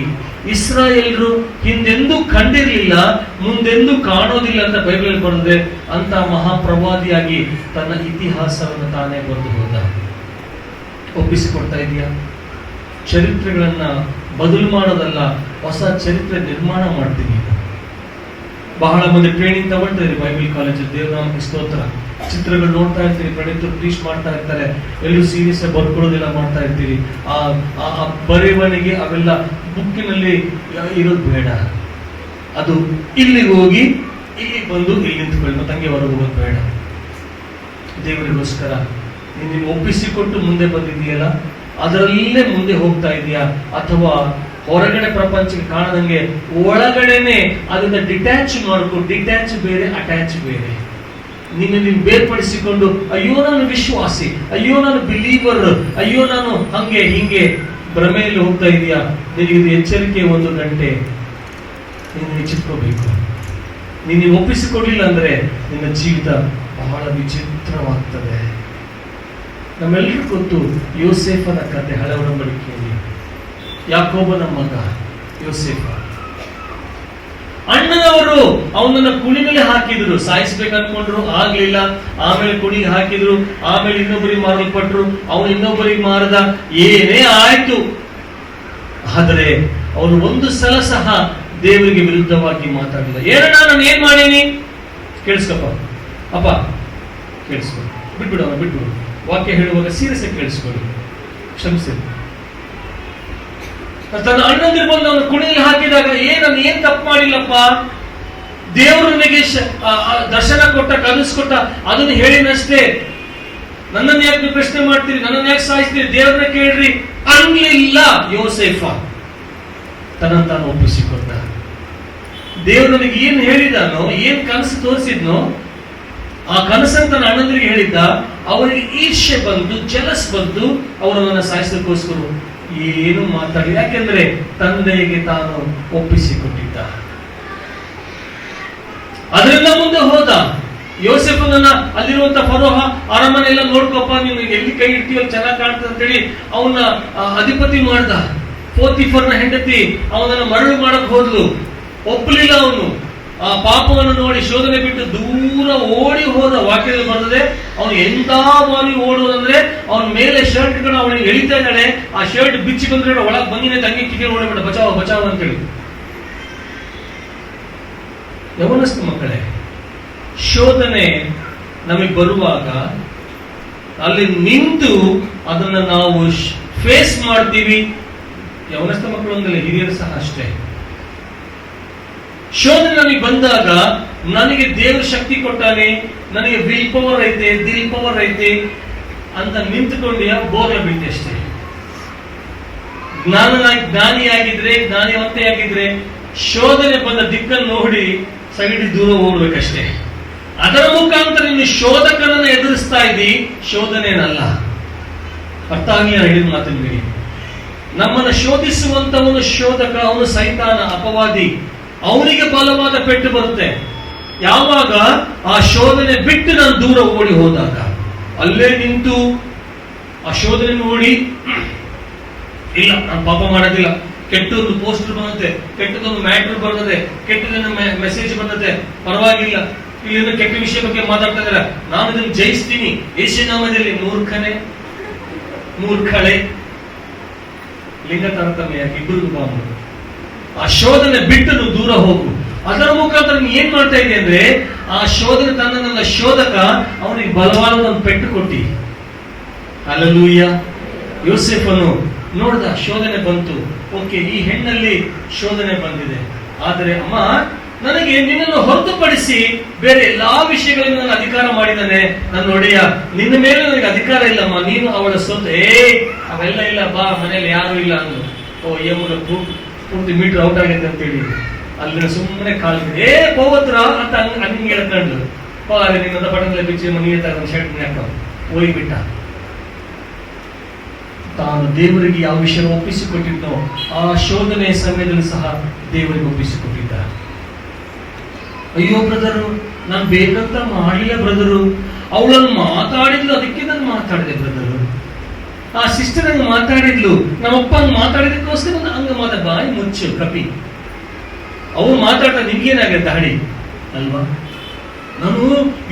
ಇಸ್ರಾಯೇಲರು ಹಿಂದೆಂದೂ ಕಂಡಿರಲಿಲ್ಲ, ಮುಂದೆಂದೂ ಕಾಣೋದಿಲ್ಲ ಅಂತ ಬೈಬಲ್ ಬರೆದಿದೆ. ಅಂತ ಮಹಾಪ್ರವಾದಿಯಾಗಿ ತನ್ನ ಇತಿಹಾಸವನ್ನು ತಾನೇ ಬರೆದು ಹೋದ. ಒಪ್ಪಿಸಿಕೊಡ್ತಾ ಇದೆಯಾ? ಚರಿತ್ರೆಗಳನ್ನ ಬದಲು ಮಾಡೋದಲ್ಲ, ಹೊಸ ಚರಿತ್ರೆ ನಿರ್ಮಾಣ ಮಾಡ್ತೀನಿ. ಬಹಳ ಮಂದಿ ಟ್ರೈನಿಂಗ್ ತಗೊಳ್ತಾ ಇದ್ರಿ ಬೈಬಲ್ ಕಾಲೇಜಲ್ಲಿ. ದೇವರಾಮಕ್ಕೆ ಸ್ತೋತ್ರ. ಚಿತ್ರಗಳು ನೋಡ್ತಾ ಇರ್ತೀರಿ, ಪ್ರಣೀತರು ಪ್ರೀಚ್ ಮಾಡ್ತಾ ಇರ್ತಾರೆ, ಎಲ್ಲೂ ಸೀರಿಯಸ್ ಬರ್ಕೊಳ್ಳೋದಿಲ್ಲ ಮಾಡ್ತಾ ಇರ್ತೀರಿ. ಆ ಬರೆವಣಿಗೆ ಅವೆಲ್ಲ ಬುಕ್ಕಿನಲ್ಲಿ ಇರೋದು ಬೇಡ. ಅದು ಇಲ್ಲಿಗೆ ಹೋಗಿ ಇಲ್ಲಿ ಬಂದು ಇಲ್ಲಿ ನಿಂತ್ಕೊಳ್ಳಿ, ಮತ್ತೆ ಹಂಗೆ ಹೊರಗೆ ಹೋಗೋದು ಬೇಡ. ದೇವರಿಗೋಸ್ಕರ ನೀನು ಒಪ್ಪಿಸಿಕೊಟ್ಟು ಮುಂದೆ ಬಂದಿದೆಯಲ್ಲ, ಅದರಲ್ಲೇ ಮುಂದೆ ಹೋಗ್ತಾ ಇದೆಯಾ? ಅಥವಾ ಹೊರಗಡೆ ಪ್ರಪಂಚಕ್ಕೆ ಕಾಣದಂಗೆ ಒಳಗಡೆನೆ ಅದನ್ನ ಡಿಟ್ಯಾಚ್ ಮಾಡ್ಕೊಂಡು, ಡಿಟ್ಯಾಚ್ ಬೇರೆ ಅಟ್ಯಾಚ್ ಬೇರೆ, ನೀನು ಬೇರ್ಪಡಿಸಿಕೊಂಡು ಅಯ್ಯೋ ನಾನು ವಿಶ್ವಾಸಿ, ಅಯ್ಯೋ ನಾನು ಬಿಲೀವರ್, ಅಯ್ಯೋ ನಾನು ಹಂಗೆ ಹಿಂಗೆ ಭ್ರಮೆಯಲ್ಲಿ ಹೋಗ್ತಾ ಇದೆಯಾ? ನಿನಗಿದು ಎಚ್ಚರಿಕೆ 1 ಗಂಟೆ. ನೀನು ಎಚ್ಚೆತ್ಕೋಬೇಕು. ನೀನು ಒಪ್ಪಿಸಿಕೊಡ್ಲಿಲ್ಲ ಅಂದ್ರೆ ನಿನ್ನ ಜೀವಿತ ಬಹಳ ವಿಚಿತ್ರವಾಗ್ತದೆ. ನಮ್ಮೆಲ್ಲರಿಗೂ ಗೊತ್ತು ಯೋಸೇಫನ ಕತೆ, ಹಳೆ ಒಡಂಬಡಿಕೆಯಲ್ಲಿ. ಯಾಕೋಬನ ಮಗ ಯೋಸೇಫ. ಅಣ್ಣನವರು ಅವನನ್ನ ಕುಣಿನಲ್ಲಿ ಹಾಕಿದ್ರು, ಸಾಯಿಸ್ಬೇಕು ಅನ್ಕೊಂಡ್ರು, ಆಗ್ಲಿಲ್ಲ. ಆಮೇಲೆ ಕುಣಿಗೆ ಹಾಕಿದ್ರು, ಆಮೇಲೆ ಇನ್ನೊಬ್ಬರಿಗೆ ಮಾರಲ್ಪಟ್ರು, ಅವನು ಇನ್ನೊಬ್ಬರಿಗೆ ಮಾರದ, ಏನೇ ಆಯ್ತು. ಆದರೆ ಅವನು ಒಂದು ಸಲ ಸಹ ದೇವರಿಗೆ ವಿರುದ್ಧವಾಗಿ ಮಾತಾಡಿಲ್ಲ. ಏನಣ್ಣ ನಾನು ಏನ್ ಮಾಡೀನಿ? ಕೇಳಿಸ್ಕಪ್ಪ ಅಪ್ಪ, ಕೇಳಿಸ್ಕೊ, ಬಿಟ್ಬಿಡು ಅವನು, ಬಿಟ್ಬಿಡು. ವಾಕ್ಯ ಹೇಳುವಾಗ ಸೀರಿಯಸ್ ಆಗಿ ಕೇಳಿಸ್ಕೊಳ್ಳಿ, ಕ್ಷಮಿಸಿ. ತನ್ನ ಅಣ್ಣಂದಿರು ಬಂದು ಅವನು ಕುಣಿಯಲ್ಲಿ ಹಾಕಿದಾಗ ನಾನು ಏನ್ ತಪ್ಪು ಮಾಡಿಲ್ಲಪ್ಪ, ದೇವರು ನನಗೆ ದರ್ಶನ ಕೊಟ್ಟ, ಕನಸ್ಕೊಟ್ಟ, ಅದನ್ನು ಹೇಳಿನಷ್ಟೇ. ನನ್ನನ್ನು ಯಾಕೆ ಪ್ರಶ್ನೆ ಮಾಡ್ತೀರಿ? ನನ್ನನ್ನು ಯಾಕೆ ಸಾಯಿಸ್ತೀರಿ? ದೇವ್ರನ್ನ ಕೇಳ್ರಿ ಅನ್ಲಿಲ್ಲ ಯೋಸೇಫ. ತನ್ನ ತಾನು ಒಪ್ಪಿಸಿಕೊಂಡ. ದೇವ್ರು ನನಗೆ ಏನ್ ಹೇಳಿದಾನೋ, ಏನ್ ಕನಸು ತೋರಿಸಿದ್ನೋ, ಆ ಕನಸನ್ನು ತನ್ನ ಅಣ್ಣಂದಿರಿಗೆ ಹೇಳಿದ್ದ. ಅವರಿಗೆ ಈರ್ಷ್ಯೆ ಬಂದು, ಜಲಸ್ ಬಂದು, ಅವರು ನನ್ನ ಸಾಯಿಸೋದಕ್ಕೋಸ್ಕರ ಏನು ಮಾತಾಡಿ. ಯಾಕೆಂದ್ರೆ ತಂದೆಗೆ ತಾನು ಒಪ್ಪಿಸಿಕೊಟ್ಟಿದ್ದ. ಅದರಿಂದ ಮುಂದೆ ಹೋದ. ಯೋಸೆಫನನ್ನ ಅಲ್ಲಿರುವಂತ ಫರೋಹ ಅರಮನೆ ಎಲ್ಲ ನೋಡ್ಕೊಪ್ಪ, ನೀನು ಎಲ್ಲಿ ಕೈ ಇಡ್ತೀವೋ ಚೆನ್ನಾಗಿ ಕಾಣ್ತದೆ ಅಂತೇಳಿ ಅವನ ಅಧಿಪತಿ ಮಾಡ್ದ. ಪೋತಿಫರ್ನ ಹೆಂಡತಿ ಅವನನ್ನ ಮರಳು ಮಾಡಕ್ ಹೋದ್ಲು, ಒಪ್ಪಲಿಲ್ಲ. ಅವನು ಆ ಪಾಪವನ್ನು ನೋಡಿ ಶೋಧನೆ ಬಿಟ್ಟು ದೂರ ಓಡಿ ಹೋದ. ವಾಕ್ಯದಲ್ಲಿ ಬರ್ತದೆ, ಅವನು ಎಂತ ಬಾರಿ ಓಡುವುದಂದ್ರೆ ಅವನ ಮೇಲೆ ಶರ್ಟ್ ಗಳು ಅವನಿಗೆ ಎಳಿತಾ ಇದ್ದಾಳೆ. ಆ ಶರ್ಟ್ ಬಿಚ್ಚಿ ಬಂದ್ರೆ ಒಳಗೆ ಬಂದಿನ ತಂಗಿ ಕಿಟಕಿ ಓಡಿಬಿಡ, ಬಚಾವ್ ಬಚಾವ್ ಅಂತೇಳಿ. ಯವನಸ್ಥ ಮಕ್ಕಳೇ, ಶೋಧನೆ ನಮಗೆ ಬರುವಾಗ ಅಲ್ಲಿ ನಿಂತು ಅದನ್ನ ನಾವು ಫೇಸ್ ಮಾಡ್ತೀವಿ. ಯವನಸ್ಥ ಮಕ್ಕಳು ಒಂದಲ್ಲ, ಹಿರಿಯರು ಸಹ ಅಷ್ಟೇ. ಶೋಧನೆ ನನಗೆ ಬಂದಾಗ ನನಗೆ ದೇವ್ರ ಶಕ್ತಿ ಕೊಟ್ಟಾನೆ, ನನಗೆ ವಿಲ್ ಪವರ್ ಐತೆ, ದಿಲ್ ಪವರ್ ಐತೆ ಅಂತ ನಿಂತುಕೊಂಡ್ಯ ಬೋಧ ಬೀಳ್ತೆ ಅಷ್ಟೇ. ಜ್ಞಾನಿಯಾಗಿದ್ರೆ, ಜ್ಞಾನಿವಂತೆಯಾಗಿದ್ರೆ ಶೋಧನೆ ಬಂದ ದಿಕ್ಕನ್ನು ನೋಡಿ ಸೈಡ್ ದೂರ ಹೋಗ್ಬೇಕಷ್ಟೇ. ಅದರ ಮುಖಾಂತರ ನೀನು ಶೋಧಕನನ್ನು ಎದುರಿಸ್ತಾ ಇದ್ದಿ, ಶೋಧನೆನಲ್ಲ. ಅರ್ಥ ಆಗಲಿ ಹೇಳಿದ ಮಾತು ನಿಮಗೆ. ನಮ್ಮನ್ನು ಶೋಧಿಸುವಂತವನು ಶೋಧಕ, ಅವನು ಸೈತಾನ, ಅಪವಾದಿ. ಅವನಿಗೆ ಬಲವಾದ ಪೆಟ್ಟು ಬರುತ್ತೆ ಯಾವಾಗ ಆ ಶೋಧನೆ ಬಿಟ್ಟು ನಾನು ದೂರ ಓಡಿ ಹೋದಾಗ. ಅಲ್ಲೇ ನಿಂತು ಆ ಶೋಧನೆ ನೋಡಿ, ಇಲ್ಲ ನಾನು ಪಾಪ ಮಾಡೋದಿಲ್ಲ, ಕೆಟ್ಟದೊಂದು ಪೋಸ್ಟರ್ ಬಂದತೆ, ಕೆಟ್ಟದೊಂದು ಮ್ಯಾಟರ್ ಬರ್ತದೆ, ಕೆಟ್ಟದೊಂದು ಮೆಸೇಜ್ ಬಂದತೆ, ಪರವಾಗಿಲ್ಲ, ಇಲ್ಲಿಂದ ಕೆಟ್ಟ ವಿಷಯ ಬಗ್ಗೆ ಮಾತಾಡ್ತಾ ಇದ್ದಾರೆ, ನಾನು ಇದನ್ನು ಜಯಿಸ್ತೀನಿ ಯೇಸುನಾಮದಲ್ಲಿ. ಮೂರ್ಖಳೆ. ಲಿಂಗ ತಾರತಮ್ಯ ಯಾಕೆ? ಇಬ್ಬರು ಬಾಂಬು. ಆ ಶೋಧನೆ ಬಿಟ್ಟು ನೀವು ದೂರ ಹೋಗು. ಅದರ ಮುಖಾಂತರ ನೀನು ಏನ್ ಮಾಡ್ತಾ ಇದೆಯಾ ಅಂದ್ರೆ, ಆ ಶೋಧನೆ ತನ್ನ ಶೋಧಕ ಅವನಿಗೆ ಬಲವಾದ ಒಂದು ಪೆಟ್ಟು ಕೊಟ್ಟಿ. ಹಲ್ಲೆಲೂಯಾ. ಯೋಸೇಫನು ನೋಡ್ದ, ಶೋಧನೆ ಬಂತು. ಓಕೆ, ಈ ಹೆಣ್ಣಲ್ಲಿ ಶೋಧನೆ ಬಂದಿದೆ, ಆದರೆ ಅಮ್ಮ ನನಗೆ ನಿನ್ನನ್ನು ಹೊರತುಪಡಿಸಿ ಬೇರೆ ಎಲ್ಲಾ ವಿಷಯಗಳಿಂದ ನನ್ನ ಅಧಿಕಾರ ಮಾಡಿದ್ದಾನೆ ನನ್ನ ಒಡೆಯ. ನಿನ್ನ ಮೇಲೆ ನನಗೆ ಅಧಿಕಾರ ಇಲ್ಲಮ್ಮ, ನೀನು ಅವಳ ಸೊತ್ತು. ಅವೆಲ್ಲ ಇಲ್ಲ, ಬಾ ಮನೇಲಿ ಯಾರು ಇಲ್ಲ ಅಂದು. ಓ ಏಮೂಲ ಪೂರ್ತಿ ಮೀಟರ್ ಔಟ್ ಆಗಿದೆ ಅಂತೇಳಿ ಅಲ್ಲಿ ಸುಮ್ಮನೆ ಕಾಲಿದೆ. ಹೋಗತ್ರ ಅಂತ ಹಂಗೆ ಹೇಳ್ಕೊಂಡು ಪಾರೆ ನಿನ್ನ ಪಟದಲ್ಲಿ ಬಿಚ್ಚಿ ನೀರು ತಗೊಂಡು ಶರ್ಟ್ ಹಾಕ ಹೋಗಿಬಿಟ್ಟ. ತಾನು ದೇವರಿಗೆ ಯಾವ ವಿಷಯ ಒಪ್ಪಿಸಿಕೊಟ್ಟಿದ್ನೋ ಆ ಶೋಧನೆ ಸಮಯದಲ್ಲಿ ಸಹ ದೇವರಿಗೆ ಒಪ್ಪಿಸಿಕೊಟ್ಟಿದ್ದ. ಅಯ್ಯೋ ಬ್ರದರು, ನಾನು ಬೇಕಂತ ಮಾಡಲಿಲ್ಲ ಬ್ರದರು, ಅವಳನ್ನು ಮಾತಾಡಿದ್ಲು, ಅದಕ್ಕೆ ನಾನು ಮಾತಾಡಿದೆ ಬ್ರದರು. ಆ ಸಿಸ್ಟರ್ ಹಂಗೆ ಮಾತಾಡಿದ್ಲು, ನಮ್ಮಪ್ಪ ಹಂಗೆ ಮಾತಾಡಿದಕ್ಕೋಸ್ಕರ ಹಂಗ ಬಾಯಿ ಮುಚ್ಚು ಕಪಿ. ಅವ್ರು ಮಾತಾಡ್ತಾ ನಿಮ್ಗೇನಾಗುತ್ತೆ ದಾಡಿ ಅಲ್ವಾ? ನಾನು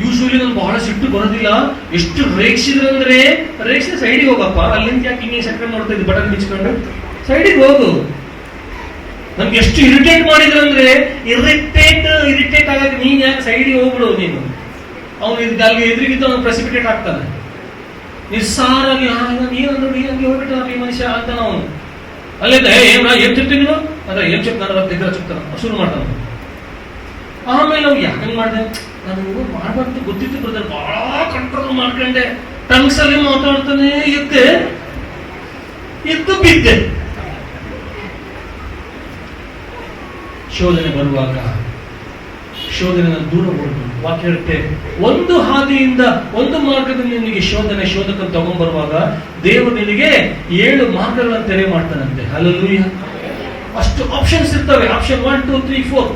ಯೂಶುವಲಿ ನಾನು ಬಹಳ ಸಿಟ್ಟು ಬರೋದಿಲ್ಲ. ಎಷ್ಟು ರೇಕ್ಷಿದ್ರಂದ್ರೆ ರೇಕ್ಷಿದ ಸೈಡಿಗೆ ಹೋಗಪ್ಪ, ಅಲ್ಲಿಂದ ಯಾಕೆ ಹಿಂಗೆ ಸೆಕ್ರೆಟ್ ನೋಡ್ತಾ ಇದ್ದೆ ಬಟನ್ ಬಿಚ್ಕೊಂಡು ಸೈಡಿಗೆ ಹೋಗು. ನನ್ಗೆ ಎಷ್ಟು ಇರಿಟೇಟ್ ಮಾಡಿದ್ರಂದ್ರೆ ಇರಿಟೇಟ್ ಆಗಕ್ಕೆ ನೀನ್ ಯಾಕೆ ಸೈಡಿಗೆ ಹೋಗ್ಬಿಡು ನೀನು. ಅವನು ಅಲ್ಲಿ ಎದುರಿಗಿದ್ದ ಅವನು ಪ್ರೆಸಿಪಿಟೇಟ್ ಆಗ್ತಾನೆ ನಿಸ್ಸಾರಾಗಿ. ಏನಂದ್ರೆ ಹಂಗೆ ಹೋಗ್ಬಿಟ್ಟ ಈ ಮನುಷ್ಯ ಅಂತ ಅವನು ಅಲ್ಲಿಂದ ಏನ್ ಚೆಪ್ತೀನಿ ನೀವು ಅದ ಏನ್ ಚೆಪ್ ನಾನು ಇದ್ರ ಚೆಪ್ತಾನ ಶುರು ಮಾಡ್ತಾನ. ಆಮೇಲೆ ನಾವು ಯಾಕೆ ಮಾಡಿದೆ, ನಾನು ಮಾಡ್ಬಾರ್ದು ಗೊತ್ತಿತ್ತು ಬ್ರದರ್, ಬಹಳ ಕಂಟ್ರೋಲ್ ಮಾಡ್ಕೊಂಡೆ. ಟಂಗ್ಸ್ ಅಲ್ಲಿ ಮಾತಾಡ್ತಾನೆ ಎದ್ದು ಬಿದ್ದೆ. ಶೋಧನೆ ಬರುವಾಗ ಶೋಧನೆ ದೂರ ಓಡಬೇಕು. ವಾಕ್ಯ ಹೇಳುತ್ತೆ, ಒಂದು ಹಾದಿಯಿಂದ ಒಂದು ಮಾರ್ಗದಲ್ಲಿ ನಿನಗೆ ಶೋಧಕ ತಗೊಂಡ್ಬರುವಾಗ ದೇವರು ನಿನಗೆ 7 ಮಾರ್ಗಗಳನ್ನು ತೆರೆ ಮಾಡ್ತಾನಂತೆ. ಹಲ್ಲೆಲೂಯಾ. ಅಷ್ಟು ಆಪ್ಷನ್ಸ್ ಇರ್ತವೆ. ಆಪ್ಷನ್ 1 2 3 4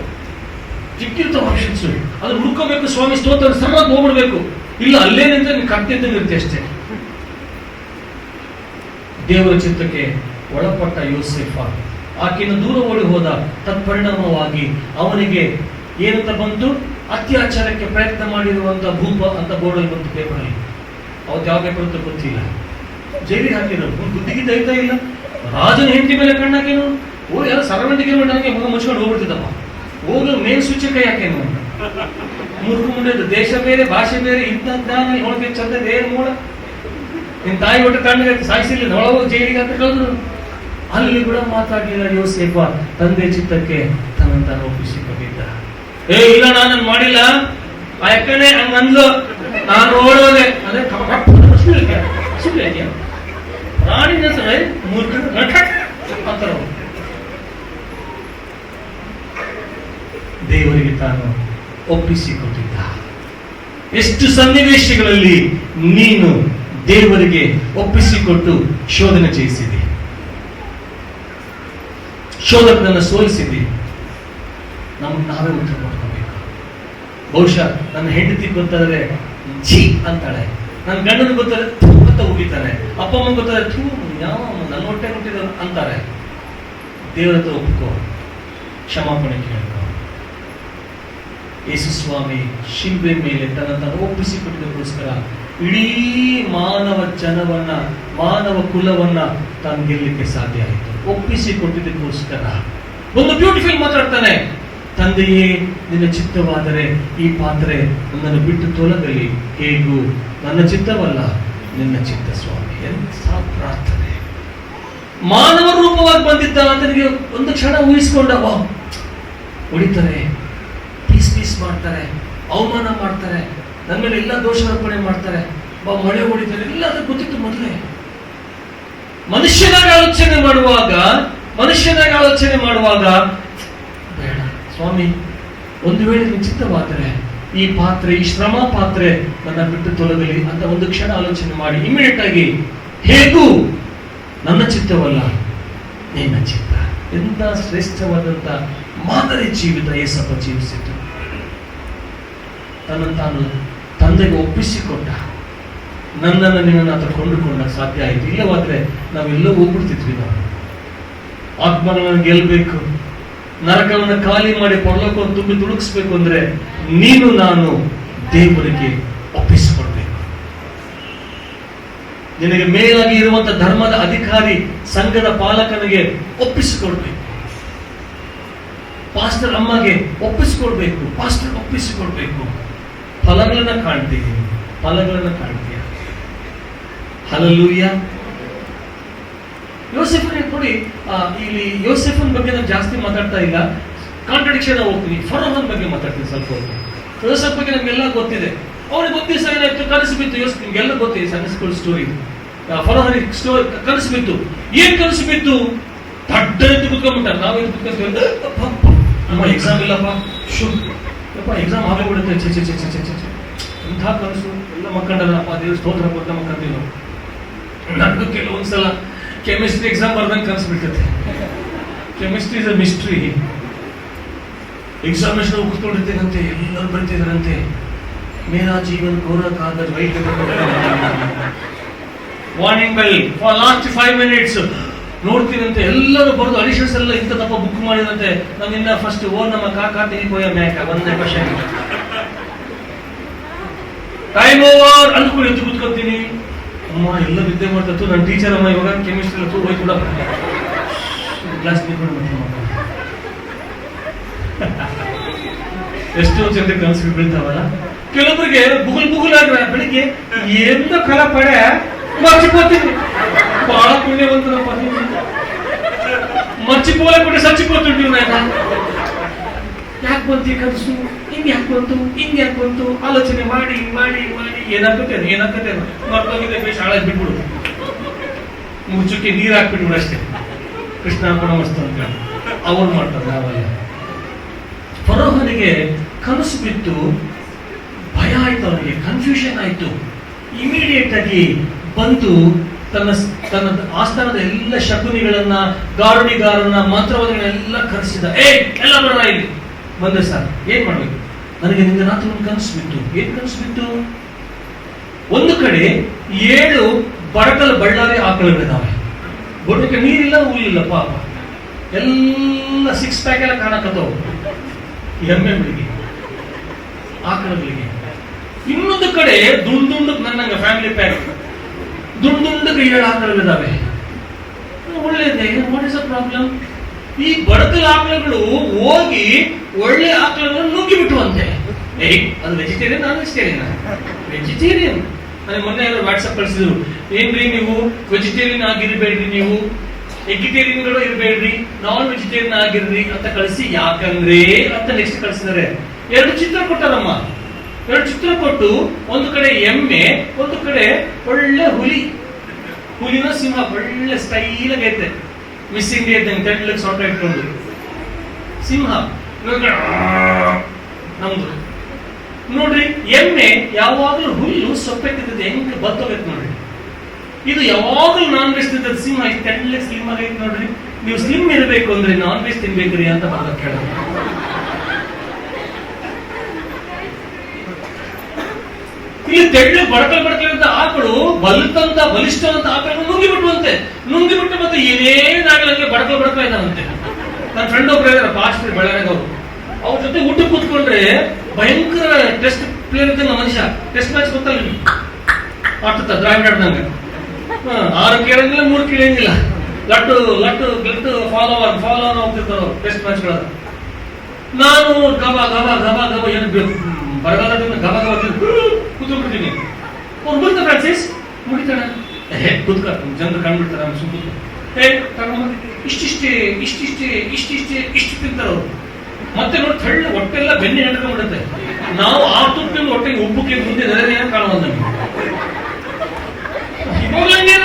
ಚಿಕ್ಕಿರ್ತಾವ ಆಪ್ಷನ್ಸ್. ಅದು ಹುಡ್ಕೋಬೇಕು. ಸ್ವಾಮಿ ಸ್ತೋತ್ರ ಸಮಾನ ಹೋಗ್ಬಿಡ್ಬೇಕು. ಇಲ್ಲ ಅಲ್ಲೇ ನಿಂತ ನೀನು ಕಟ್ಟಿದ್ದಂಗಿರುತ್ತೆ ಅಷ್ಟೇ. ದೇವರ ಚಿತ್ತಕ್ಕೆ ಒಳಪಟ್ಟ ಯೋಸೇಫ ಆಕೆಯನ್ನು ದೂರ ಓಡಿ ಹೋದ. ತತ್ಪರಿಣಾಮವಾಗಿ ಅವನಿಗೆ ಏನಂತ ಬಂತು, ಅತ್ಯಾಚಾರಕ್ಕೆ ಪ್ರಯತ್ನ ಮಾಡಿರುವಂತ ಭೂಪ ಅಂತ ಬೋರ್ಡಲ್ಲಿ ಬಂತು ಪೇಪರಲ್ಲಿ. ಅವತ್ತು ಯಾವ ಪೇಪರ್ ಅಂತ ಗೊತ್ತಿಲ್ಲ. ಜೈಲಿಗೆ ಹಾಕಿರೋರು ಬುದ್ಧಿಗೆ ದೈತಾ ಇಲ್ಲ. ರಾಜನ ಹೆಂಡತಿ ಮೇಲೆ ಕಣ್ಣಾಕೇನು, ಓ ಎಲ್ಲ ಸರವಂಟಿಗೆ ನನಗೆ ಮುಗ ಮುಚ್ಕೊಂಡು ಹೋಗ್ಬಿಡ್ತಿದ್ದಪ್ಪ. ಹೋಗ್ಲು ಮೇನ್ ಸೂಚಕ ಯಾಕೇನು ಅಂತ ಮೂರ್ಖ ಮುಂದೆ. ದೇಶ ಬೇರೆ ಭಾಷೆ ಬೇರೆ ಇದ್ದಂತ ನೋಡಕ್ಕೆ ಚಂದ ಏನ್ ಮೂಳ. ನಿನ್ ತಾಯಿ ಒಟ್ಟು ಕಣ್ಣಿಗೆ ಸಾಯಿಸಿಲ್ಲ, ಒಳಗೋಗಿ ಜೈಲಿಗೆ ಅಂತ ಕಳೆದ್ರು. ಅಲ್ಲಿ ಕೂಡ ಮಾತಾಡಲಿಲ್ಲ ಯೋಸೇಫ. ತಂದೆ ಚಿತ್ತಕ್ಕೆ ತನ್ನನ್ನು ಒಪ್ಪಿಸಿಕೊಂಡಿದ್ದ. ಇಲ್ಲ ನಾನು ಮಾಡಿಲ್ಲ, ಆ ಯಾಕಂದ್ರೆ ಹಂಗಂದ್ಲು, ನಾನು ಓಡೋದೆ. ಅದೇ ಸುಳ್ಳು ಪ್ರಾಣಿ ಮೂರ್ಖ ಅಂತಾರ. ದೇವರಿಗೆ ತಾನು ಒಪ್ಪಿಸಿಕೊಟ್ಟಿದ್ದ. ಎಷ್ಟು ಸನ್ನಿವೇಶಗಳಲ್ಲಿ ನೀನು ದೇವರಿಗೆ ಒಪ್ಪಿಸಿಕೊಟ್ಟು ಶೋಧನೆ ಜಯಿಸಿದೆ, ಶೋಧಕನನ್ನು ಸೋಲಿಸಿದೆ. ನಮ್ಗೆ ನಾವೇ ಉತ್ತರ ಕೊಡ್ಕೋಬೇಕು. ಬಹುಶಃ ನನ್ನ ಹೆಂಡತಿ ಗೊತ್ತಾದ್ರೆ ಛೀ ಅಂತಾಳೆ, ನನ್ನ ಗಂಡನ ಗೊತ್ತಾದ್ರೆ ಥೂ ಅಂತ ಉಗಿತಾನೆ, ಅಪ್ಪ ಅಮ್ಮ ಗೊತ್ತಾದ್ರೆ ಥೂ ಯಾವ ನನ್ನ ಹೊಟ್ಟೆ ಹುಟ್ಟಿದ ಅಂತಾರೆ. ದೇವರ ಹತ್ರ ಒಪ್ಕೋ, ಕ್ಷಮಾಪಣೆ ಕೇಳ್ಕೊ. ಯೇಸು ಸ್ವಾಮಿ ಶಿಲ್ಬೆ ಮೇಲೆ ತನ್ನ ಒಪ್ಪಿಸಿಕೊಟ್ಟಿದ್ದಕ್ಕೋಸ್ಕರ ಇಡೀ ಮಾನವ ಜನವನ್ನ, ಮಾನವ ಕುಲವನ್ನ ತಾನು ಗೆಲ್ಲಲಿಕ್ಕೆ ಸಾಧ್ಯ ಆಯಿತು. ಒಪ್ಪಿಸಿಕೊಟ್ಟಿದ್ದಕ್ಕೋಸ್ಕರ ಒಂದು ಬ್ಯೂಟಿಫುಲ್ ಮಾತಾಡ್ತಾನೆ, ತಂದೆಯೇ ನಿನ್ನ ಚಿತ್ತವಾದರೆ ಈ ಪಾತ್ರೆ ನನ್ನನ್ನು ಬಿಟ್ಟು ತೊಲಗಲಿ, ಹೇಗೂ ನನ್ನ ಚಿತ್ತವಲ್ಲ ನಿನ್ನ ಚಿತ್ತ ಸ್ವಾಮಿ. ಎಂಥ ಪ್ರಾರ್ಥನೆ! ಮಾನವ ರೂಪವಾಗಿ ಬಂದಿದ್ದ ಆತನಿಗೆ ಒಂದು ಕ್ಷಣ ಊಹಿಸಿಕೊಂಡವ. ಹೊಡಿತಾರೆ, ಪೀಸ್ ಮಾಡ್ತಾರೆ, ಅವಮಾನ ಮಾಡ್ತಾರೆ, ನನ್ನ ಮೇಲೆ ಎಲ್ಲ ದೋಷಾರೋಪಣೆ ಮಾಡ್ತಾರೆ, ಮಳೆ ಹೊಡಿತಾರೆ, ಎಲ್ಲ ಅದು ಗೊತ್ತಿತ್ತು ಮೊದಲೇ. ಮನುಷ್ಯನಾಗಿ ಆಲೋಚನೆ ಮಾಡುವಾಗ ಬೇಡ ಸ್ವಾಮಿ ಒಂದು ವೇಳೆ ನಿಶ್ಚಿತವಾದರೆ ಈ ಪಾತ್ರೆ, ಈ ಶ್ರಮ ಪಾತ್ರೆ ನನ್ನ ಬಿಟ್ಟು ತೊಲಗಲಿ ಅಂತ ಒಂದು ಕ್ಷಣ ಆಲೋಚನೆ ಮಾಡಿ ಇಮಿಡಿಯೇಟ್ ಆಗಿ ಹೇಗೂ ನನ್ನ ಚಿತ್ತವಲ್ಲ ನಿನ್ನ ಚಿತ್ತ. ಎಂತ ಶ್ರೇಷ್ಠವಾದಂತ ಮಾದರಿ ಜೀವಿತ ಯೇಸಪ್ಪ ಜೀವಿಸಿತು. ತನ್ನ ತಾನು ತಂದೆಗೆ ಒಪ್ಪಿಸಿಕೊಟ್ಟ. ನನ್ನನ್ನು ನಿನ್ನನ್ನು ಆತ ಕೊಂಡುಕೊಂಡ ಸಾಧ್ಯ ಆಯಿತು. ಇಲ್ಲವಾದ್ರೆ ನಾವೆಲ್ಲೋ ಹೋಗ್ಬಿಡ್ತಿದ್ವಿ. ನಾವು ಆತ್ಮಗಳನ್ನು ಗೆಲ್ಲಬೇಕು, ನರಕವನ್ನು ಖಾಲಿ ಮಾಡಿ ಪರಲೋಕವನ್ನು ತುಂಬಿ ತುಳುಕಿಸ್ಬೇಕು ಅಂದ್ರೆ ನೀನು ನಾನು ದೇವರಿಗೆ ಒಪ್ಪಿಸಿಕೊಡ್ಬೇಕು. ನಿನಗೆ ಮೇಲಾಗಿ ಇರುವಂತ ಧರ್ಮದ ಅಧಿಕಾರಿ, ಸಂಘದ ಪಾಲಕನಿಗೆ ಒಪ್ಪಿಸಿಕೊಡ್ಬೇಕು. ಪಾಸ್ಟರ್ ಅಮ್ಮಗೆ ಒಪ್ಪಿಸಿಕೊಡ್ಬೇಕು, ಪಾಸ್ಟರ್ ಒಪ್ಪಿಸಿಕೊಡ್ಬೇಕು. ಫಲಗಳನ್ನ ಕಾಣ್ತೀವಿ, ಫಲಗಳನ್ನ ಕಾಣ್ತೀಯ. ಹಲ್ಲೆಲೂಯಾ. ಯೋಸೆಫನ್ ನೋಡಿ, ಇಲ್ಲಿ ಯೋಸೆಫನ್ ಬಗ್ಗೆ ನಾನು ಜಾಸ್ತಿ ಮಾತಾಡ್ತಾ ಇಲ್ಲ, ಕಾಂಟ್ರಡಿಕ್ಷನ್ ಹೋಗ್ತೀನಿ. ಫರೋಹನ್ ಬಗ್ಗೆ ಮಾತಾಡ್ತೀನಿ ಸ್ವಲ್ಪ ಹೊತ್ತು. ಯೋಸೆಫ್ ಬಗ್ಗೆ ನಮ್ಗೆಲ್ಲ ಗೊತ್ತಿದೆ. ಅವನಿಗೆ ಒಂದು ದಿವಸ ಏನಾಯ್ತು, ಕನಸು ಬಿತ್ತು. ನಿಮ್ಗೆಲ್ಲ ಗೊತ್ತಿದೆ ಸಣ್ಣ ಸ್ಕೂಲ್ ಸ್ಟೋರಿ. ಫರೋಹನಿಗೆ ಸ್ಟೋರಿ ಕನಸು ಬಿತ್ತು. ಏನ್ ಕನಸು ಬಿತ್ತು? ದಡ್ಡ ಎದ್ದು ಕುತ್ಕೊಂಡ್ಬಿಟ್ಟ. ನಾವೇನು ಕುತ್ಕೊಂಡ್ವಿ, ನಮ್ಮ ಎಕ್ಸಾಮ್ ಇಲ್ಲಪ್ಪ, ಶುಪ್ಪ ಎಕ್ಸಾಮ್ ಆಗಬಿಡುತ್ತೆ. ಚೆ ಚೆ ಚೆ ಚೆ ಚೆ ಚೆ ಇಂಥ ಕನಸು ಎಲ್ಲ ಮಕ್ಕಂಡದಪ್ಪ, ದೇವ್ರ ಸ್ತೋತ್ರ ಕೊಟ್ಟ ಮಕ್ಕಂತೀವಿ ನಾವು. ನನಗೂ ಕೆಲವೊಂದ್ಸಲ ಕೆಮಿಸ್ಟ್ರಿ ಎಕ್ಸಾಮ್ ಬರ್ದಂಗೆ ಕನಸು ಬಿಡ್ತೈತೆ. Chemistry is a mystery. Examination ಕೂತ್ಕೊಂಡಿರ್ತೇನಂತೆ, ಎಲ್ಲರೂ ಬರೀತಿದಾರಂತೆ, ಮೇರಾ ಜೀವನ್ ಕೋರ ಕಾಗಜ್ white warning bell for last 5 minutes ನೋಡ್ತೀನಂತೆ. ಎಲ್ಲರೂ ಬರೆದು ಅಡಿಷನ್ಸ್ ಎಲ್ಲ ಇಂಥ ತಪ್ಪ ಬುಕ್ ಮಾಡಿದಂತೆ. ನನ್ನಿಂದ ಫಸ್ಟ್ ನಮ್ಮ ಕಾಕಾ ತಿನ್ಕೋಯ ಮ್ಯಾಕ ಒಂದೇ ಕ್ವಶನ್, ಟೈಮ್ ಓವರ್ ಅಂದ್ಕೊಂಡು ಎದ್ದು ಕೂತ್ಕೊತೀನಿ. ಅಮ್ಮ ಎಲ್ಲ ವಿದ್ಯೆ ಮಾಡ್ತತ್ತು. ನನ್ನ ಟೀಚರ್ ಅಮ್ಮ ಇವಾಗ ಕೆಮಿಸ್ಟ್ರಿ ಎಲ್ಲ ಹೋಯ್ತು ಕೂಡ ಕ್ಲಾಸ್ ನಿಂತ್ಕೊಂಡು ಎಷ್ಟೋ ಜನರಿಗೆ ಕನಸು ಬೀಳ್ತಾವಲ್ಲ. ಕೆಲವೊಬ್ಬರಿಗೆ ಬುಗುಲ್ ಆಗ್ರ ಬೆಳಿಗ್ಗೆ ಎಂದ ಕಲ ಪಡೆ ಮರ್ಚಿపోತೀನಿ. ಬಹಳ ಪುಣ್ಯವಂತನಪ್ಪ, ಮರ್ಚಿಪೋಲೆ ಕೊಟ್ಟೆ ಸಚ್ಚಿపోతుంಟಿ. ಯಾಕೆ ಬಂತು ಈ ಕನಸು, ಹಿಂಗ್ ಯಾಕೆ ಬಂತು ಆಲೋಚನೆ ಮಾಡಿ ಮಾಡಿ ಮಾಡಿ ಏನಾಗ್ತದೆ ಮರ್ತೋಗಿದೆ. ಬೇಷ್ ಹಾಳಾಗಿ ಬಿಟ್ಬಿಡು, ಮುಚ್ಚುಕ್ಕೆ ನೀರು ಹಾಕ್ಬಿಟ್ಬಿಡು ಅಷ್ಟೇ. ಕೃಷ್ಣಾರ್ಪಣ ಮಸ್ತು ಅಂತ ಅವ್ರು ಮಾಡ್ತಾರೆ, ನಾವಲ್ಲ. ಫರೋಹನಿಗೆ ಕನಸು ಬಿತ್ತು, ಭಯ ಆಯ್ತು, ಅವನಿಗೆ ಕನ್ಫ್ಯೂಷನ್ ಆಯ್ತು. ಇಮಿಡಿಯೇಟ್ ಆಗಿ ಬಂದು ತನ್ನ ಆಸ್ಥಾನದ ಎಲ್ಲ ಶಕುನಿಗಳನ್ನ, ಗಾರುಡಿಗಾರನ್ನ, ಮಂತ್ರವಾದಿಗಳನ್ನೆಲ್ಲ ಕರೆಸಿದ. ಎಲ್ಲ ಬರ ಇಲ್ಲಿ ಬಂದೆ ಸರ್, ಏನ್ ಮಾಡ್ಬೇಕು? ನನಗೆ ನಿನ್ನೆ ರಾತ್ರಿ ಒಂದು ಕನಸು ಬಿತ್ತು. ಏನ್ ಕನಸು ಬಿತ್ತು? ಒಂದು ಕಡೆ 7 ಬಡಕಲು ಬಳ್ಳಾರಿ ಆಕಳುಗಳಿದ್ದಾವೆ. ಬಡಕ್ಕೆ ನೀರಿಲ್ಲ, ಹುಲ್ಲಿಲ್ಲ, ಪಾಪ ಎಲ್ಲ 6 ಪ್ಯಾಕ್ ಎಲ್ಲ ಕಾಣಕತ್ತವು ಎಮ್ಮೆಗಳಿಗೆ, ಆಕಳುಗಳಿಗೆ. ಇನ್ನೊಂದು ಕಡೆ ದುಂಡು ನನ್ನಂಗ ಫ್ಯಾಮಿಲಿ ಪ್ಯಾಕ್ ದುಂಡುಂಡಕ್ಕೆ 7 ಆಕಳುಗಳಿದ್ದಾವೆ. ಒಳ್ಳೇದೇ, ವಾಟ್ ಇಸ್ ಅ ಪ್ರಾಬ್ಲಮ್? ಈ ಬಡಕಲ್ ಆಕಳುಗಳು ಹೋಗಿ ಒಳ್ಳೆ ಆಕಳುಗಳನ್ನು ನುಗ್ಗಿ ಬಿಟ್ಟುವಂತೆ. ಅದು ವೆಜಿಟೇರಿಯನ್, ನಾನ್ ವೆಜಿಟೇರಿಯನ್. ನನಗೆ ಮೊನ್ನೆ ಯಾರು ವಾಟ್ಸಪ್ ಕಳಿಸಿದ್ರು, ಏನ್ರಿ ನೀವು ವೆಜಿಟೇರಿಯನ್ ಆಗಿರ್ಬೇಡ್ರಿ, ನೀವು ಎಗಿಟೇರಿಯನ್ಗಳು ಇರಬೇಡ್ರಿ, ನಾನ್ ವೆಜಿಟೇರಿಯನ್ ಆಗಿರ್ರಿ ಅಂತ ಕಳಿಸಿ. ಯಾಕಂದ್ರೆ ಅಂತ ನೆಕ್ಸ್ಟ್ ಕಳಿಸಿದ್ದಾರೆ. 2 ಚಿತ್ರ ಕೊಟ್ಟಾರಮ್ಮ. 2 ಚಿತ್ರ ಕೊಟ್ಟು, ಒಂದು ಕಡೆ ಎಮ್ಮೆ, ಒಂದು ಕಡೆ ಒಳ್ಳೆ ಹುಲಿನ ಸಿಂಹ, ಒಳ್ಳೆ ಸ್ಟೈಲ್ ಆಗೈತೆ, ಮಿಸ್ ಇಂಡಿಯಾ ಇದ್ದಂಗೆ ತೆಳ್ಳಗೆ ಸೊಟ್ಟ ಇಟ್ಕೊಂಡು ಸಿಂಹ. ನಮ್ದು ನೋಡ್ರಿ, ಎಮ್ಮೆ ಯಾವಾಗಲೂ ಹುಲ್ಲು ಸೊಪ್ಪೆತ್ತಿದ್ದದ್ದು ಹೆಂಗೆ ಬತ್ತೋಗೈತೆ ನೋಡ್ರಿ. ಇದು ಯಾವಾಗಲೂ ನಾನ್ ವೆಜ್ ತಿಂತದ ಸಿಂಹ, ಇದು ತೆಳ್ಳಗೆ ಸ್ಲಿಮ್ ಆಗೈತೆ ನೋಡ್ರಿ. ನೀವು ಸ್ಲಿಮ್ ಇರಬೇಕು ಅಂದ್ರೆ ನಾನ್ ವೆಜ್ ತಿನ್ಬೇಕ್ರಿ ಅಂತ ಬರೋದು ಕೇಳೋದು. ಇಲ್ಲಿ ತೆಳ್ಳಗೆ ಬಡಕಲ್ ಆಕಳು ಬಲಿಷ್ಠವಂತ ಆಕಳನ್ನು ನುಂಗಿಬಿಟ್ಟು ಮತ್ತೆ ಏನೇನಾಗಲಂಗೆ ಬಡಕಲ್ ಇದ್ದಾವಂತೆ. ನನ್ನ ಫ್ರೆಂಡ್ ಒಬ್ರು ಇದಾರೆ, ಪಾಸ್ಟರ್ ಬೆಳಗಾಗ ಅವರು. ಅವ್ರ ಜೊತೆ ಊಟ ಕೂತ್ಕೊಂಡ್ರೆ ಭಯಂಕರ ಟೆಸ್ಟ್ ಪ್ಲೇಯರ್ ಇದ್ದಂಗ ಮನುಷ್ಯ. ಟೆಸ್ಟ್ ಮ್ಯಾಚ್ ಗೊತ್ತಲ್ಲ ನಿಮ್ಗೆ, ಆಡ್ತ ದ್ರಾವಿಡ ಆಡ್ದಂಗ. 6 ಕೇಳಂಗಿಲ್ಲ, 3 ಕೇಳಂಗಿಲ್ಲ. ಲಟ್ಟು ಫಾಲೋ ಹೋಗ್ತಿರ್ತಾರ ಅವ್ರು ಟೆಸ್ಟ್ ಮ್ಯಾಚ್ಗಳ. ನಾನು ಗಬ ಏನು ಬರಗಾಲದಿಂದ ಗಬ ಕೂತ್ಕೊಂಡ್ಬಿಡ್ತೀನಿ. ಅವ್ರು ಮುಗಿತ ಫ್ರಾನ್ಸಿಸ್ ಮುಗಿತಾಣ, ಕೂತ್ಕ, ಜನರು ಕಂಡ್ಬಿಡ್ತಾರೆ. ಇಷ್ಟು ತಿಂತಾರ ಅವ್ರು. ಮತ್ತೆ ನೋಡಿ ತಳ್ಳ ಹೊಟ್ಟೆಲ್ಲ ಬೆನ್ನೆ ಹಿಡ್ಕೊಂಡ್ಬಿಡುತ್ತೆ. ನಾವು ಆ ತುಪ್ಪಿನ ಹೊಟ್ಟೆಗೆ ಉಬ್ಬಕ್ಕೆ ಮುಂದೆ ನೆರೆ ಕಾಣುವ ನಮಗೆ.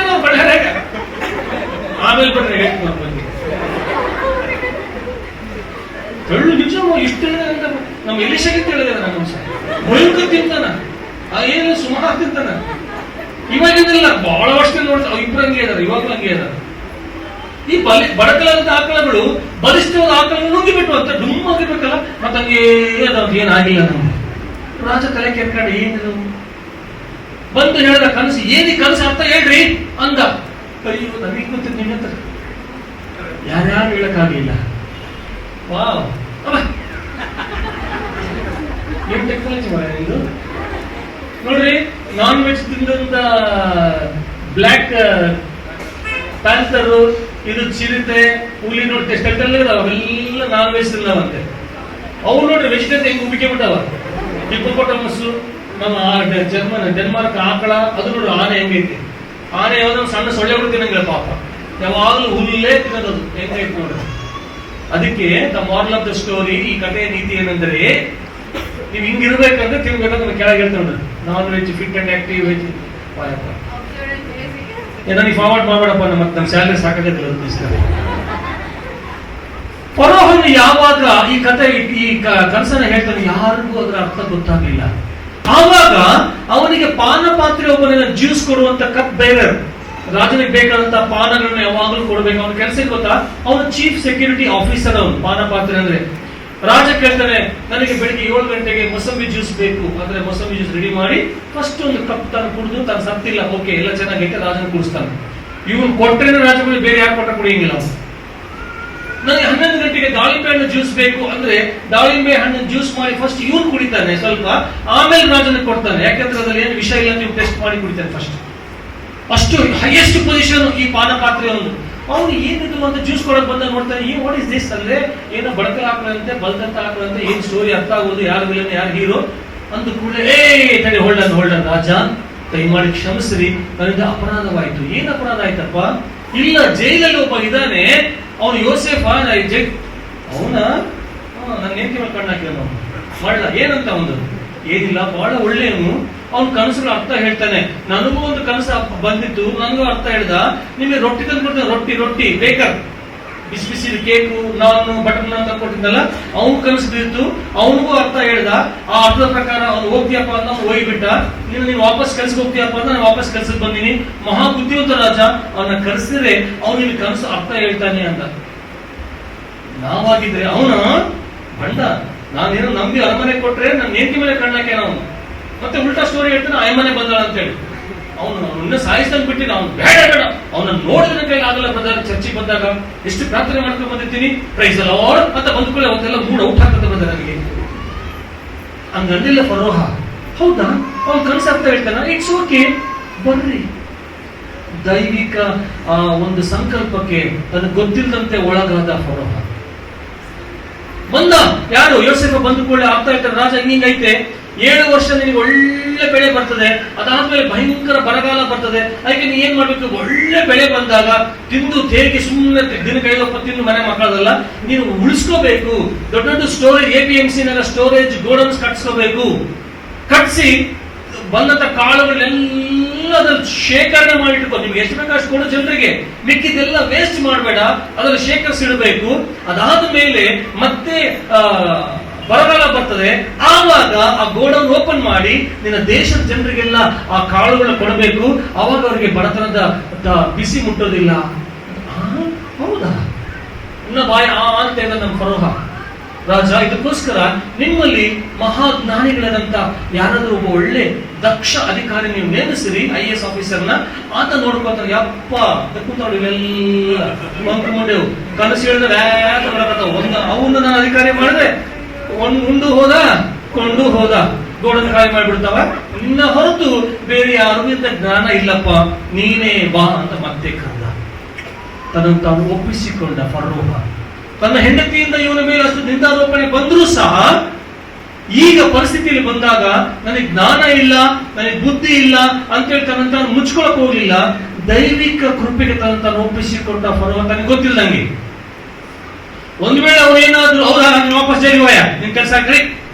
ನಾವು ಬಳ್ಳಾರ್ಯಾಗ ಆಮೇಲೆ ಬಿಡ್ರೆ ತಳ್ಳು ನಿಜ ಇಷ್ಟು ನಮ್ಮ ಎಲಿಶಾಗೆ ತಿಳಿದಿದೆ ನಮ್ಮ ಮನುಷ್ಯ ಭಯಂಕರ ತಿಂತಾನ, ಏನು ಸುಮಾರು ತಿಂತಾನ. ಇವಾಗಿಂದಲ್ಲ, ಬಹಳ ವರ್ಷ ನೋಡ್ತಾ ಇಬ್ರು ಹಂಗೆ ಇದಾರೆ, ಇವಾಗಲೂ ಹಂಗೆ ಇದಾರೆ. ಈ ಬಡಕಲಾದ ಆಕಳಗಳು ಬಲಿಷ್ಠವಾದ ಆಕಳಗಳು ನುಗ್ಗಿಬಿಟ್ಟು ಅಂತ ಡುಮ್ ಆಗಿರ್ಬೇಕಲ್ಲ, ಮತ್ತೆ ಹಂಗೆ ಏನಾಗಿಲ್ಲ. ನಮ್ಗೆ ರಾಜ ತಲೆ ಕೆರ್ಕೊಂಡು ಏನಿದು ಬಂದು ಹೇಳಿದ ಕನಸು, ಏನಿ ಕನಸು ಅರ್ಥ ಹೇಳ್ರಿ ಅಂದ. ಅಯ್ಯೋ ನನಗೆ ಗೊತ್ತಿದ್ದು ನಿನ್ನ ಹತ್ರ ಯಾರ್ಯಾರು ಹೇಳಕ್ಕಾಗಿಲ್ಲ. ವಾವ್, ಏನ್ ಟೆಕ್ನಾಲಜಿ ಇದು ನೋಡ್ರಿ. ನಾನ್ ವೆಜ್ ತಿಂದಂತ ಬ್ಲ್ಯಾಕ್ ಪ್ಯಾಂಥರು, ಇದು ಚಿರತೆ, ಹುಲಿ ನೋಡ್ತೆ ಅವೆಲ್ಲ ನಾನ್ ವೆಜ್ ತಿನ್ನವಂತೆ. ಅವು ನೋಡ್ರಿ ವೆಜಿಟೇರಿಯನ್ ಹೆಂಗ್ ಉಬ್ಬಿಕೆ ಬಿಟ್ಟವ. ಹಿಪ್ಪೋಪೊಟಮಸ್, ನಮ್ಮ ಡೆನ್ಮಾರ್ಕ್ ಆಕಳ, ಅದು ನೋಡ್ರಿ ಆನೆ ಹೆಂಗೈತಿ. ಆನೆ ಯಾವ್ದೋ ಸಣ್ಣ ಸೊಳ್ಳೆ ಕೂಡ ತಿನ್ನಂಗಿಲ್ಲ ಪಾಪ, ಯಾವಾಗ್ಲೂ ಹುಲ್ಲೇ ತಿನ್ನೋದು ಹೆಂಗೈತಿ ನೋಡ್ರಿ. ಅದಕ್ಕೆ the moral of the story, ಈ ಕಥೆಯ ನೀತಿ ಏನಂದ್ರೆ, ನೀವು ಹಿಂಗಿರ್ಬೇಕಂದ್ರೆ ತಿನ್ಬೇಕಂದ್ರೆ ಕೆಳಗೆ ಹೇಳ್ತಾರೆ non veg fit and active veg. ನನಗೆ ಫಾರ್ವರ್ಡ್ ಮಾಡಬೇಡಪ್ಪ, ನಮ್ಮ ಸ್ಯಾಲರಿ ಸಾಕಾಗತ್ತಿಲ್ಲ. ಫರೋಹನು ಯಾವಾಗ ಈ ಕಥೆ ಈ ಕನಸನ್ನ ಹೇಳ್ತಾನೆ, ಯಾರಿಗೂ ಅದರ ಅರ್ಥ ಗೊತ್ತಾಗಲಿಲ್ಲ. ಆವಾಗ ಅವನಿಗೆ ಪಾನ ಪಾತ್ರೆ ಒಬ್ಬನ ಜ್ಯೂಸ್ ಕೊಡುವಂತ ಕಪ್ ಬೇರರ್, ರಾಜನಿಗೆ ಬೇಕಾದಂತ ಪಾನಗಳನ್ನ ಯಾವಾಗಲೂ ಕೊಡಬೇಕು. ಅವನ ಕೆಲಸ ಗೊತ್ತಾ, ಅವನು ಚೀಫ್ ಸೆಕ್ಯೂರಿಟಿ ಆಫೀಸರ್. ಅವನು ಪಾನ ಪಾತ್ರೆ ಅಂದ್ರೆ ರಾಜ ಕೇಳ್ತಾನೆ, ನನಗೆ ಬೆಳಿಗ್ಗೆ 7 ಗಂಟೆಗೆ ಮೊಸಂಬಿ ಜ್ಯೂಸ್ ಬೇಕು ಅಂದ್ರೆ ಮೊಸಂಬಿ ಜ್ಯೂಸ್ ರೆಡಿ ಮಾಡಿ ಫಸ್ಟ್ ಒಂದು ಕಪ್ ತಾನು ಕುಡಿದು, ತಾನು ಸತ್ತಿಲ್ಲ, ಓಕೆ ಎಲ್ಲ ಚೆನ್ನಾಗೈತೆ, ರಾಜನ ಕುಡಿಸ್ತಾನೆ. ಇವನು ಕೊಟ್ಟರೆ ರಾಜಗಳು ಬೇರೆ ಯಾರು ಕೊಟ್ಟ ಕುಡಿಯಂಗಿಲ್ಲ. ನನಗೆ 11 ಗಂಟೆಗೆ ದಾಳಿಂಬೆ ಹಣ್ಣು ಜ್ಯೂಸ್ ಬೇಕು ಅಂದ್ರೆ ದಾಳಿಂಬೆ ಹಣ್ಣು ಜ್ಯೂಸ್ ಮಾಡಿ ಫಸ್ಟ್ ಇವನು ಕುಡಿತಾನೆ ಸ್ವಲ್ಪ, ಆಮೇಲೆ ರಾಜನಿಗೆ ಕೊಡ್ತಾನೆ. ಯಾಕಂದ್ರೆ ಅದ್ರಲ್ಲಿ ಏನು ವಿಷಯ ಇಲ್ಲ, ನೀವು ಟೆಸ್ಟ್ ಮಾಡಿ ಕುಡಿತಾನೆ ಫಸ್ಟ್. ಅಷ್ಟು ಹೈಯೆಸ್ಟ್ ಪೊಸಿಷನ್ ಈ ಪಾನ ಪಾತ್ರೆ ಒಂದು. ಅವನು ಏನಿದು ಅಂತ ಜ್ಯೂಸ್ ಕೊಡಕ್ ಬಂದ ನೋಡ್ತಾನೆ, ಈ ವಾಟ್ ಇಸ್ ದಿಸ್ ಅಂದ್ರೆ ಏನೋ ಬಡಕಲ್ ಹಾಕುವಂತೆ ಬಲ್ದಂತ ಹಾಕುವಂತೆ, ಏನ್ ಸ್ಟೋರಿ ಅರ್ಥ ಆಗೋದು, ಯಾರು ವಿಲನ್ ಯಾರು ಹೀರೋ ಅಂತ ಕೂಡಲೇ ತಡೆ ಹೋಲ್ಡನ್ ರಾಜ ದಯಮಾಡಿ ಕ್ಷಮಿಸ್ರಿ, ನನ್ನಿಂದ ಅಪರಾಧವಾಯ್ತು. ಏನ್ ಅಪರಾಧ ಆಯ್ತಪ್ಪ? ಇಲ್ಲ, ಜೈಲಲ್ಲಿ ಒಬ್ಬ ಇದ್ದಾನೆ, ಅವನು ಯೋಸೇಫ, ಅವನ ನನ್ನ ಹೆಂಡತಿ ಮೇಲೆ ಕಣ್ಣು ಹಾಕಿದ ಮಾಡಲ್ಲ. ಏನಂತ ಅವನು ಏನಿಲ್ಲ, ಬಹಳ ಒಳ್ಳೆಯವನು. ಅವ್ನ ಕನಸುಗಳ ಅರ್ಥ ಹೇಳ್ತಾನೆ. ನನಗೂ ಒಂದು ಕನಸು ಬಂದಿತ್ತು, ನನಗೂ ಅರ್ಥ ಹೇಳ್ದ. ನಿಮಗೆ ರೊಟ್ಟಿ ತಂದು ಕೊಡ್ತಾನೆ, ರೊಟ್ಟಿ ಬೇಕರ್, ಬಿಸಿ ಬಿಸಿ ಕೇಕು, ನಾನು ಬಟರ್ ನಾನ್ ತಂದ್ಕೊಟ್ಟಿದ್ದಲ್ಲ, ಅವನು ಕನಸು ಬಿದ್ದು ಅವನಿಗೂ ಅರ್ಥ ಹೇಳ್ದ. ಆ ಅರ್ಥದ ಪ್ರಕಾರ ಅವ್ನು ಹೋಗ್ತೀಯಪ್ಪ ಅಂತ ಅವ್ನು ಹೋಗ್ಬಿಟ್ಟ. ನೀನು ವಾಪಸ್ ಕೆಲ್ಸಕ್ಕೆ ಹೋಗ್ತೀಯಪ್ಪ ಅಂತ ನಾನು ವಾಪಸ್ ಕೆಲ್ಸಕ್ಕೆ ಬಂದಿನಿ. ಮಹಾ ಬುದ್ಧಿವಂತ ರಾಜ, ಅವನ ಕರೆಸಿದ್ರೆ ಅವನು ನಿನ್ ಕನಸು ಅರ್ಥ ಹೇಳ್ತಾನೆ ಅಂತ. ನಾವಾಗಿದ್ರೆ ಅವನ ಬಂಡ, ನಾನೇನು ನಂಬಿ ಅರಮನೆ ಕೊಟ್ರೆ ನನ್ನ ಹೆಂಡತಿ ಮೇಲೆ ಕಣ್ಣಾಕೆ ಅವನು ಮತ್ತೆ ಉಲ್ಟಾ ಸ್ಟೋರಿ ಹೇಳ್ತಾನೆ, ಅರಮನೆ ಬಂದಾಳ ಅಂತ ಹೇಳಿ. ಅವನು ಸಾಯಿಸ್ದಂಗ್ ಬಿಟ್ಟಿನ, ಅವ್ನು ಬೇಡ ಬೇಡ, ಅವನ ನೋಡಿದ್ರೆ ಕೈ ಆಗಲ್ಲ ಬ್ರದರ್. ಚರ್ಚಿಗೆ ಬಂದಾಗ ಎಷ್ಟು ಪ್ರಾರ್ಥನೆ ಮಾಡ್ಕೊಂಡು ಬಂದಿರ್ತೀನಿ, ಪ್ರೈಸ್ ಲಾರ್ಡ್ ಅಂತ ಬಂದ್ಕೊಳ್ಳೆ ಅವತ್ತೆಲ್ಲ ಮೂಡ್ ಔಟ್ ಆಗ್ತದೆ ಬ್ರದರ್ ನನಗೆ. ಹಂಗಂದಿಲ್ಲ ಫರೋಹ. ಹೌದಾ, ಅವ್ನು ಕನಸು ಅರ್ಥ ಹೇಳ್ತಾನ, ಇಟ್ಸ್ ಓಕೆ ಬರ್ರಿ. ದೈವಿಕ ಒಂದು ಸಂಕಲ್ಪಕ್ಕೆ ತನಗೆ ಗೊತ್ತಿಲ್ಲದಂತೆ ಒಳಗಾದ ಫರೋಹ ಬಂದ. ಯಾರು? ಯೋಸೇಫ ಬಂದು ಕೂಡ ಆಗ್ತಾ ಇರ್ತಾರೆ, ರಾಜ ಹಿಂಗೈತೆ, 7 ವರ್ಷ ನಿನಗೆ ಒಳ್ಳೆ ಬೆಳೆ ಬರ್ತದೆ, ಅದಾದ್ಮೇಲೆ ಭಯಂಕರ ಬರಗಾಲ ಬರ್ತದೆ. ಅದಕ್ಕೆ ನೀ ಏನ್ ಮಾಡ್ಬೇಕು, ಒಳ್ಳೆ ಬೆಳೆ ಬಂದಾಗ ತಿಂದು ತೇಗಿ ಸುಮ್ಮನೆ ದಿನ ಕೈಗೊಪ್ಪ ತಿಂದು ಮನೆ ಮಕ್ಕಳದಲ್ಲ, ನೀನು ಉಳಿಸ್ಕೋಬೇಕು. ದೊಡ್ಡ ದೊಡ್ಡ ಸ್ಟೋರೇಜ್ APMC ನಾಗ ಸ್ಟೋರೇಜ್ ಗೋಡನ್ಸ್ ಕಟ್ಸ್ಕೋಬೇಕು. ಕಟ್ಸಿ ಬಂದಂತ ಕಾಳುಗಳನ್ನೆಲ್ಲ ಅದ್ರಲ್ಲಿ ಶೇಖರಣೆ ಮಾಡಿಟ್ಕೋ. ನಿಮ್ಗೆ ಎಷ್ಟು ಬೇಕು ಅಷ್ಟು ಕೊಡು ಜನರಿಗೆ, ಮಿಕ್ಕಿದೆಲ್ಲ ವೇಸ್ಟ್ ಮಾಡಬೇಡ, ಅದರಲ್ಲಿ ಶೇಖರಿಸಿಡಬೇಕು. ಅದಾದ ಮೇಲೆ ಮತ್ತೆ ಬರಗಾಲ ಬರ್ತದೆ, ಆವಾಗ ಆ ಗೋಡೌನ್ ಓಪನ್ ಮಾಡಿ ನಿನ್ನ ದೇಶದ ಜನರಿಗೆಲ್ಲ ಆ ಕಾಳುಗಳನ್ನ ಕೊಡಬೇಕು. ಅವಾಗ ಅವರಿಗೆ ಬಡತನದ ಬಿಸಿ ಮುಟ್ಟೋದಿಲ್ಲ. ಹೌದಾ? ಇನ್ನ ಬಾಯಿ ಅಂತ ಹೇಳಿದ ನಮ್ಮ ಫರೋಹ ರಾಜ. ಇದಕ್ಕೋಸ್ಕರ ನಿಮ್ಮಲ್ಲಿ ಮಹಾಜ್ಞಾನಿಗಳಾದಂತ ಯಾರಾದ್ರೂ ಒಬ್ಬ ಒಳ್ಳೆ ದಕ್ಷ ಅಧಿಕಾರಿ ನೀವು ನೇಮಿಸಿರಿ, IAS ಆಫೀಸರ್ನ. ಆತ ನೋಡ್ಕೋತಾರೆ, ಯಪ್ಪ ಕೂತಾಳು ಇವೆಲ್ಲ ಮಂಕುಮಂಡೆವು ಕನಸು ಹೇಳಿದ್ರೆ ಅವನ್ನ ನಾನು ಅಧಿಕಾರಿ ಮಾಡಿದ್ರೆ ಉಂಡು ಹೋದ ಕೊಂಡು ಹೋದ, ಗೋಡನ್ನು ಖಾಲಿ ಮಾಡಿಬಿಡ್ತಾವ. ನಿನ್ನ ಹೊರತು ಬೇರೆ ಯಾರು ಇಂತ ಜ್ಞಾನ ಇಲ್ಲಪ್ಪ, ನೀನೇ ಬಾ ಅಂತ ಮತ್ತೆ ಕರೆದ. ತನ್ನನ್ನು ತಾನು ಒಪ್ಪಿಸಿಕೊಂಡ ಫರೋಹ. ತನ್ನ ಹೆಂಡತಿಯಿಂದ ಇವನ ಮೇಲೆ ಅಷ್ಟು ನಿಂದಾರೋಪಣೆ ಬಂದರೂ ಸಹ ಈಗ ಪರಿಸ್ಥಿತಿಯಲ್ಲಿ ಬಂದಾಗ ನನಗೆ ಜ್ಞಾನ ಇಲ್ಲ, ನನಗೆ ಬುದ್ಧಿ ಇಲ್ಲ ಅಂತೇಳಿ ತನ್ನ ತಾನು ಮುಚ್ಕೊಳಕ್ ಹೋಗ್ಲಿಲ್ಲ. ದೈವಿಕ ಕೃಪೆಗೆ ತನ್ನ ತಾನು ಒಪ್ಪಿಸಿಕೊಂಡ ಫರೋಹ. ತನಗೆ ಗೊತ್ತಿಲ್ಲ ನಂಗೆ, ಒಂದು ವೇಳೆ ಅವ್ರು ಏನಾದ್ರು ಹೌದಾ ನಾನು ವಾಪಸ್ ಜೈಲಿಗೆ ಹೋಯ, ನಿನ್ ಕೆಲಸ ಹಾಕ್ರಿ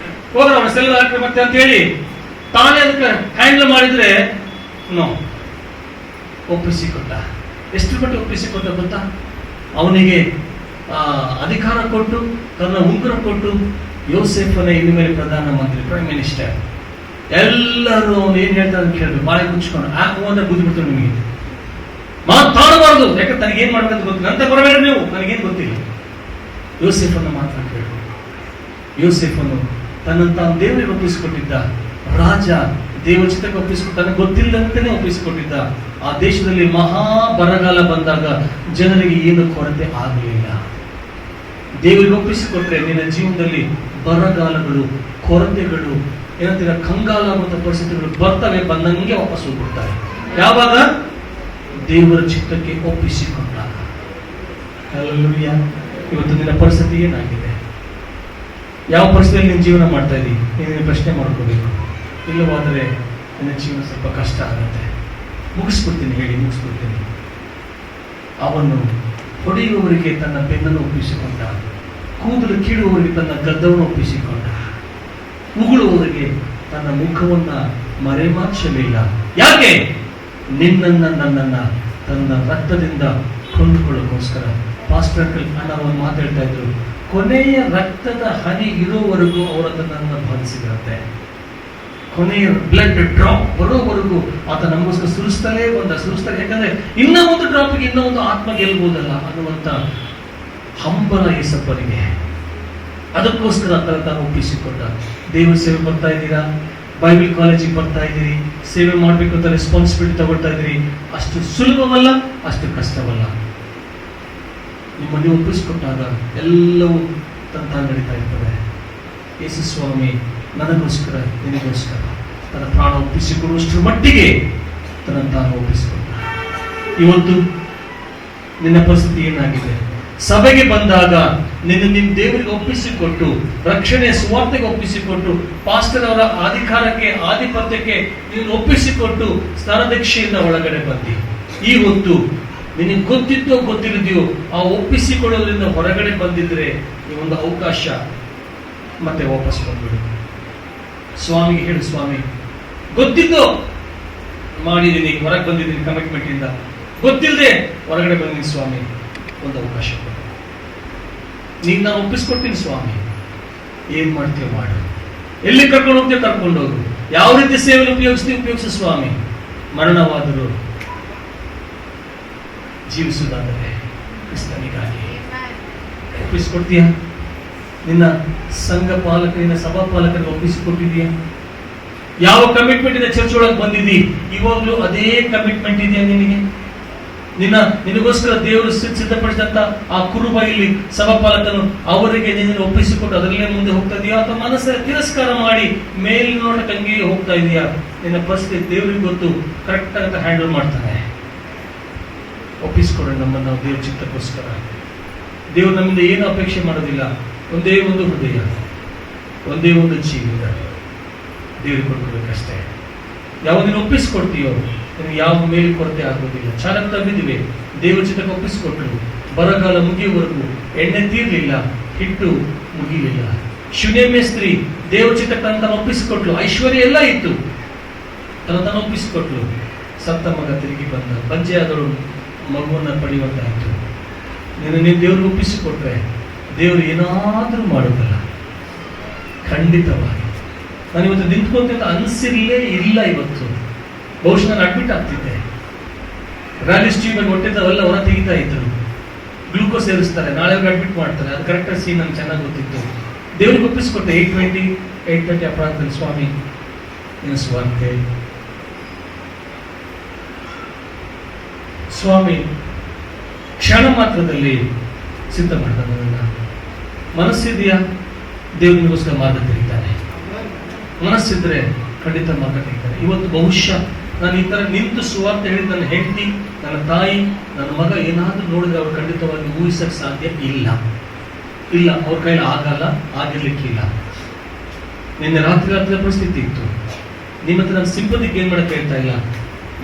ಹೋಗ್ರ ಅವ್ರ ಸೆಲ್ ಹಾಕ್ರಿ ಮತ್ತೆ ಅಂತ ಹೇಳಿ ತಾನೇ ಅದಕ್ಕೆ ಹ್ಯಾಂಡಲ್ ಮಾಡಿದ್ರೆ ನೋ, ಒಪ್ಪಿಸಿಕೊಟ್ಟ. ಎಷ್ಟು ಮಟ್ಟಿಗೆ ಒಪ್ಪಿಸಿಕೊಟ್ಟ ಗೊತ್ತಾ? ಅವನಿಗೆ ಅಧಿಕಾರ ಕೊಟ್ಟು, ತನ್ನ ಉಂಗುರ ಕೊಟ್ಟು, ಯೋಸೇಫನೇ ಇನ್ನು ಮೇಲೆ ಪ್ರಧಾನ ಮಂತ್ರಿ, ಪ್ರೈಮ್ ಮಿನಿಸ್ಟರ್. ಎಲ್ಲರೂ ಅವನು ಏನ್ ಹೇಳ್ತಾರೆ ಕೇಳಬೇಕು, ಬಾಳೆ ಮುಚ್ಕೊಂಡು ಅಂದ್ರೆ ಬುದ್ಧಿ ಬಿಡ್ತಾರೆ. ನಿಮಗೆ ಮಾತಾಡಬಾರ್ದು, ಯಾಕಂದ್ರೆ ನನಗೆ ಏನ್ ಮಾಡ್ಬೇಕಂತ ಗೊತ್ತಿಲ್ಲ ಅಂತ ಬರಬೇಡ ನೀವು, ನನಗೇನು ಗೊತ್ತಿಲ್ಲ. ಯೋಸೇಫನ್ನು ಮಾತ್ರ ಕೇಳಬೇಕು. ಯೋಸೇಫನ್ನು ತನ್ನಂತ ದೇವರಿಗೆ ಒಪ್ಪಿಸಿಕೊಟ್ಟಿದ್ದ ರಾಜ, ದೇವಚಿತಕ್ಕೆ ಒಪ್ಪಿಸಿಕೊಟ್ಟು ತನಗೆ ಗೊತ್ತಿಲ್ಲದಂತೆಯೇ ಒಪ್ಪಿಸಿಕೊಟ್ಟಿದ್ದ. ಆ ದೇಶದಲ್ಲಿ ಮಹಾ ಬರಗಾಲ ಬಂದಾಗ ಜನರಿಗೆ ಏನು ಕೊರತೆ ಆಗಲಿಲ್ಲ. ದೇವರಿಗೆ ಒಪ್ಪಿಸಿಕೊಟ್ರೆ ನಿನ್ನ ಜೀವನದಲ್ಲಿ ಬರಗಾಲಗಳು, ಕೊರತೆಗಳು, ಏನಂತೀರ ಕಂಗಾಲಾಗುವಂತ ಪರಿಸ್ಥಿತಿಗಳು ಬರ್ತವೆ, ಬಂದಂಗೆ ವಾಪಸ್ ಹೋಗ್ಬಿಡ್ತಾರೆ. ಯಾವಾಗ? ದೇವರ ಚಿತ್ತಕ್ಕೆ ಒಪ್ಪಿಸಿಕೊಂಡಾಗ. ಹಲ್ಲೆಲೂಯಾ. ಇವತ್ತು ನಿನ್ನ ಪರಿಸ್ಥಿತಿ ಏನಾಗಿದೆ? ಯಾವ ಪರಿಸ್ಥಿತಿಯಲ್ಲಿ ನಿನ್ನ ಜೀವನ ಮಾಡ್ತಾ ಇದ್ದೀವಿ? ನೀನು ಪ್ರಶ್ನೆ ಮಾಡ್ಕೋಬೇಕು. ಇಲ್ಲವಾದರೆ ನಿನ್ನ ಜೀವನ ಸ್ವಲ್ಪ ಕಷ್ಟ ಆಗುತ್ತೆ. ಮುಗಿಸ್ಬಿಡ್ತೀನಿ ಹೇಳಿ, ಮುಗಿಸ್ಬಿಡ್ತೀನಿ. ಅವನು ಹೊಡೆಯುವವರಿಗೆ ತನ್ನ ಬೆನ್ನನ್ನು ಒಪ್ಪಿಸಿಕೊಂಡ, ಕೂದಲು ಕೀಳುವವರಿಗೆ ತನ್ನ ಗದ್ದವನ್ನು ಒಪ್ಪಿಸಿಕೊಂಡ, ಉಗುಳುವವರಿಗೆ ತನ್ನ ಮುಖವನ್ನ ಮರೆಮಾಚಲಿಲ್ಲ. ಯಾಕೆ? ನಿನ್ನನ್ನ ನನ್ನನ್ನ ತನ್ನ ರಕ್ತದಿಂದ ಕೊಂಡುಕೊಳ್ಳೋಕ್ಕೋಸ್ಕರ. ಪಾಸ್ಟರ್ ಅಂಕಲ್ ಅಣ್ಣವನ್ನು ಮಾತಾಡ್ತಾ ಇದ್ರು, ಕೊನೆಯ ರಕ್ತದ ಹನಿ ಇರೋವರೆಗೂ ಅವರ ತನ್ನನ್ನು ಬಾಧಿಸಿದಂತೆ. ಕೊನೆಯ ಬ್ಲಡ್ ಡ್ರಾಪ್ ಬರೋವರೆಗೂ ಆತ ನಮಗೋಸ್ಕರ ಸುರಿಸ್ತಾನೆ. ಯಾಕಂದ್ರೆ ಇನ್ನೂ ಒಂದು ಡ್ರಾಪ್ಗೆ ಇನ್ನೂ ಒಂದು ಆತ್ಮ ಗೆಲ್ಬಹುದಲ್ಲ ಅನ್ನುವಂತ ಹಂಬಲ ಯೇಸಪ್ಪನಿಗೆ. ಅದಕ್ಕೋಸ್ಕರ ತಾನು ಒಪ್ಪಿಸಿಕೊಂಡ. ದೇವರ ಸೇವೆ ಬರ್ತಾ ಇದ್ದೀರಾ, ಬೈಬಲ್ ಕಾಲೇಜಿಗೆ ಬರ್ತಾ ಇದ್ದೀರಿ, ಸೇವೆ ಮಾಡಬೇಕು ಅಂತ ರೆಸ್ಪಾನ್ಸಿಬಿಲಿಟಿ ತಗೊಳ್ತಾ ಇದ್ದೀರಿ. ಅಷ್ಟು ಸುಲಭವಲ್ಲ, ಅಷ್ಟು ಕಷ್ಟವಲ್ಲ. ನಿಮ್ಮನ್ನು ಒಪ್ಪಿಸಿಕೊಟ್ಟಾಗ ಎಲ್ಲವೂ ತಂತ ನಡೀತಾ ಇರ್ತದೆ. ಯೇಸು ಸ್ವಾಮಿ ನನಗೋಸ್ಕರ, ನಿನಗೋಸ್ಕರ ತನ್ನ ಪ್ರಾಣ ಒಪ್ಪಿಸಿಕೊಡುವಷ್ಟರ ಮಟ್ಟಿಗೆ ತನ್ನ ತಾನು ಒಪ್ಪಿಸಿಕೊಂಡ. ಇವತ್ತು ನಿನ್ನ ಪರಿಸ್ಥಿತಿ ಏನಾಗಿದೆ? ಸಭೆಗೆ ಬಂದಾಗ ನಿನ್ನ ದೇವರಿಗೆ ಒಪ್ಪಿಸಿಕೊಟ್ಟು, ರಕ್ಷಣೆ ಸುವಾರ್ತೆಗೆ ಒಪ್ಪಿಸಿಕೊಟ್ಟು, ಪಾಸ್ಟರ್ ಅವರ ಅಧಿಕಾರಕ್ಕೆ, ಆಧಿಪತ್ಯಕ್ಕೆ ನೀನು ಒಪ್ಪಿಸಿಕೊಟ್ಟು ಸ್ನಾನದೀಕ್ಷೆಯಿಂದ ಒಳಗಡೆ ಬಂದಿ. ಈ ಹೊತ್ತು ನಿನಗೆ ಗೊತ್ತಿದ್ದೋ ಗೊತ್ತಿಲ್ಲದೆಯೋ ಆ ಒಪ್ಪಿಸಿಕೊಳ್ಳೋದ್ರಿಂದ ಹೊರಗಡೆ ಬಂದಿದ್ರೆ ಈ ಒಂದು ಅವಕಾಶ, ಮತ್ತೆ ವಾಪಸ್ ಬಂದ್ಬಿಡು. ಸ್ವಾಮಿಗೆ ಹೇಳು, ಸ್ವಾಮಿ ಗೊತ್ತಿದ್ದೋ ಮಾಡಿದ್ದೀನಿ, ಹೊರಗೆ ಬಂದಿದ್ದೀನಿ ಕಮಿಟ್ಮೆಂಟ್ ಇಂದ, ಗೊತ್ತಿಲ್ಲದೆ ಹೊರಗಡೆ ಬಂದಿದ್ದೀನಿ ಸ್ವಾಮಿ, ಒಂದು ಅವಕಾಶ ಕೊಡು. ನೀನು ನಾನು ಒಪ್ಪಿಸ್ಕೊಡ್ತೀನಿ ಸ್ವಾಮಿ, ಏನ್ ಮಾಡ್ತೀವಿ ಮಾಡು, ಎಲ್ಲಿ ಕರ್ಕೊಂಡು ಹೋಗ್ತೀವಿ ಕರ್ಕೊಂಡು ಹೋಗು, ಯಾವ ರೀತಿ ಸೇವೆಯನ್ನು ಉಪಯೋಗಿಸು ಸ್ವಾಮಿ. ಮರಣವಾದರೂ ಜೀವಿಸುವುದಾದರೆ ಕ್ರಿಸ್ತನಿಗಾಗಿ ಒಪ್ಪಿಸಿಕೊಡ್ತೀಯ? ನಿನ್ನ ಸಂಘ ಪಾಲಕ, ನಿನ್ನ ಸಭಾ ಪಾಲಕರಿಗೆ ಒಪ್ಪಿಸಿಕೊಟ್ಟಿದೀಯ? ಯಾವ ಕಮಿಟ್ಮೆಂಟ್ ಇಂದ ಚರ್ಚ್ ಒಳಗೆ ಬಂದಿದ್ದೀ, ಇವಾಗಲೂ ಅದೇ ಕಮಿಟ್ಮೆಂಟ್ ಇದೆಯಾ ನಿನಗೆ? ನಿನಗೋಸ್ಕರ ದೇವರು ಸಿದ್ಧಪಡಿಸಿದಂತ ಆ ಕುರುಬ ಇಲ್ಲಿ ಸಭಾಪಾಲಕನು, ಅವರಿಗೆ ನಿನ್ನನ್ನು ಒಪ್ಪಿಸಿಕೊಟ್ಟು ಅದರಲ್ಲೇ ಮುಂದೆ ಹೋಗ್ತಾ ಇದೆಯಾ, ಅಥವಾ ಮನಸ್ಸಲ್ಲಿ ತಿರಸ್ಕಾರ ಮಾಡಿ ಮೇಲ್ನೋಟಕ್ಕಂಗೆ ಹೋಗ್ತಾ ಇದೆಯಾ? ನಿನ್ನ ಪರಿಸ್ಥಿತಿ ದೇವರಿಗೆ ಗೊತ್ತು, ಕರೆಕ್ಟ್ ಆಗಿ ಹ್ಯಾಂಡಲ್ ಮಾಡ್ತಾನೆ. ಒಪ್ಪಿಸಿಕೊಡೋಣ ನಮ್ಮನ್ನು ದೇವ್ರ ಚಿತ್ತಕ್ಕೋಸ್ಕರ. ದೇವರು ನಮ್ಮಿಂದ ಏನು ಅಪೇಕ್ಷೆ ಮಾಡೋದಿಲ್ಲ, ಒಂದೇ ಒಂದು ಹೃದಯ, ಒಂದೇ ಒಂದು ಜೀವಿತ ದೇವರಿಗೆ ಕೊಡ್ಬೇಕಷ್ಟೇ. ಯಾವುದನ್ನು ಒಪ್ಪಿಸಿಕೊಡ್ತೀಯೋ ನಿನಗೆ ಯಾವ ಮೇಲೆ ಕೊರತೆ ಆಗೋದಿಲ್ಲ. ಚಾಲಕ ತಗ್ಗಿದ್ವಿ, ದೇವರ ಚಿತ್ತಕ್ಕೆ ಒಪ್ಪಿಸಿಕೊಟ್ರು. ಬರಗಾಲ ಮುಗಿಯುವವರೆಗೂ ಎಣ್ಣೆ ತೀರ್ಲಿಲ್ಲ, ಹಿಟ್ಟು ಮುಗಿಲಿಲ್ಲ. ಶುನೇಮೆ ಸ್ತ್ರೀ ದೇವರ ಚಿತ್ತಕ್ಕೆ ತನ್ನ ಒಪ್ಪಿಸಿಕೊಟ್ಲು, ಐಶ್ವರ್ಯ ಎಲ್ಲ ಇತ್ತು, ತನ್ನ ಒಪ್ಪಿಸಿಕೊಟ್ಲು. ಸತ್ತ ಮಗ ತಿರುಗಿ ಬಂದ, ಬಂಜೆಯಾದವಳು ಮಗುವನ್ನ ಪಡೆಯುವಂತಾಯಿತು. ನೀನು ದೇವ್ರಿಗೆ ಒಪ್ಪಿಸಿಕೊಟ್ರೆ ದೇವರು ಏನಾದರೂ ಮಾಡೋದಲ್ಲ, ಖಂಡಿತವಾಗಿ. ನಾನು ಇವತ್ತು ನಿಂತ್ಕೊಂತ ಅನಿಸಿರ್ಲೇ ಇಲ್ಲ. ಇವತ್ತು ಬಹುಶಃ ನಾನು ಅಡ್ಮಿಟ್ ಆಗ್ತಿದ್ದೆ. ರ್ಯಾಲಿಸ್ ಟ್ಯೂಬ್ ಅಲ್ಲಿ ಹೊಟ್ಟೆದವೆಲ್ಲ ಹೊರ ತೆಗಿತಾ ಇದ್ರು, ಗ್ಲೂಕೋಸ್ ಸೇರಿಸ್ತಾರೆ, ನಾಳೆ ಅಡ್ಮಿಟ್ ಮಾಡ್ತಾರೆ. ಅದು ಕರೆಕ್ಟಾಗಿ ಸೀನ್ ನಂಗೆ ಚೆನ್ನಾಗಿ ಗೊತ್ತಿತ್ತು. ದೇವ್ರಿಗೆ ಒಪ್ಪಿಸಿಕೊಟ್ಟೆ. 8:20, 8:30 ಅಪರಾಧದಲ್ಲಿ, ಸ್ವಾಮಿ ನಿನ್ನ ಸ್ವಾರ್ತೆ, ಸ್ವಾಮಿ ಕ್ಷಣ ಮಾತ್ರದಲ್ಲಿ ಸಿದ್ಧ ಮಾಡ್ತಾನೆ. ನನ್ನ ಮನಸ್ಸಿದೆಯಾ? ದೇವರಿಗೋಸ್ಕರ ಮಾರ್ಗ ತೆರೀತಾನೆ. ಮನಸ್ಸಿದ್ರೆ ಖಂಡಿತ ಮಾರ್ಗ ತೆರೀತಾನೆ. ಇವತ್ತು ಬಹುಶಃ ನಾನು ಈ ತರ ನಿಂತು ಸುವಾರ್ತೆ ಹೇಳಿದ ನನ್ನ ಹೆಂಡತಿ, ನನ್ನ ತಾಯಿ, ನನ್ನ ಮಗ ಏನಾದ್ರೂ ನೋಡಿದ್ರೆ ಅವ್ರು ಖಂಡಿತವಾಗಿ ಊಹಿಸಕ್ ಸಾಧ್ಯ ಇಲ್ಲ. ಅವ್ರ ಕೈಲಿ ಆಗಲ್ಲ, ಆಗಿರ್ಲಿಕ್ಕಿಲ್ಲ. ನಿನ್ನೆ ರಾತ್ರಿ ಪರಿಸ್ಥಿತಿ ಇತ್ತು. ನಿಮ್ಮ ಹತ್ರ ನಾನು ಸಿಂಪತಿಗೆ ಏನ್ ಮಾಡಕ್ ಹೇಳ್ತಾ ಇಲ್ಲ.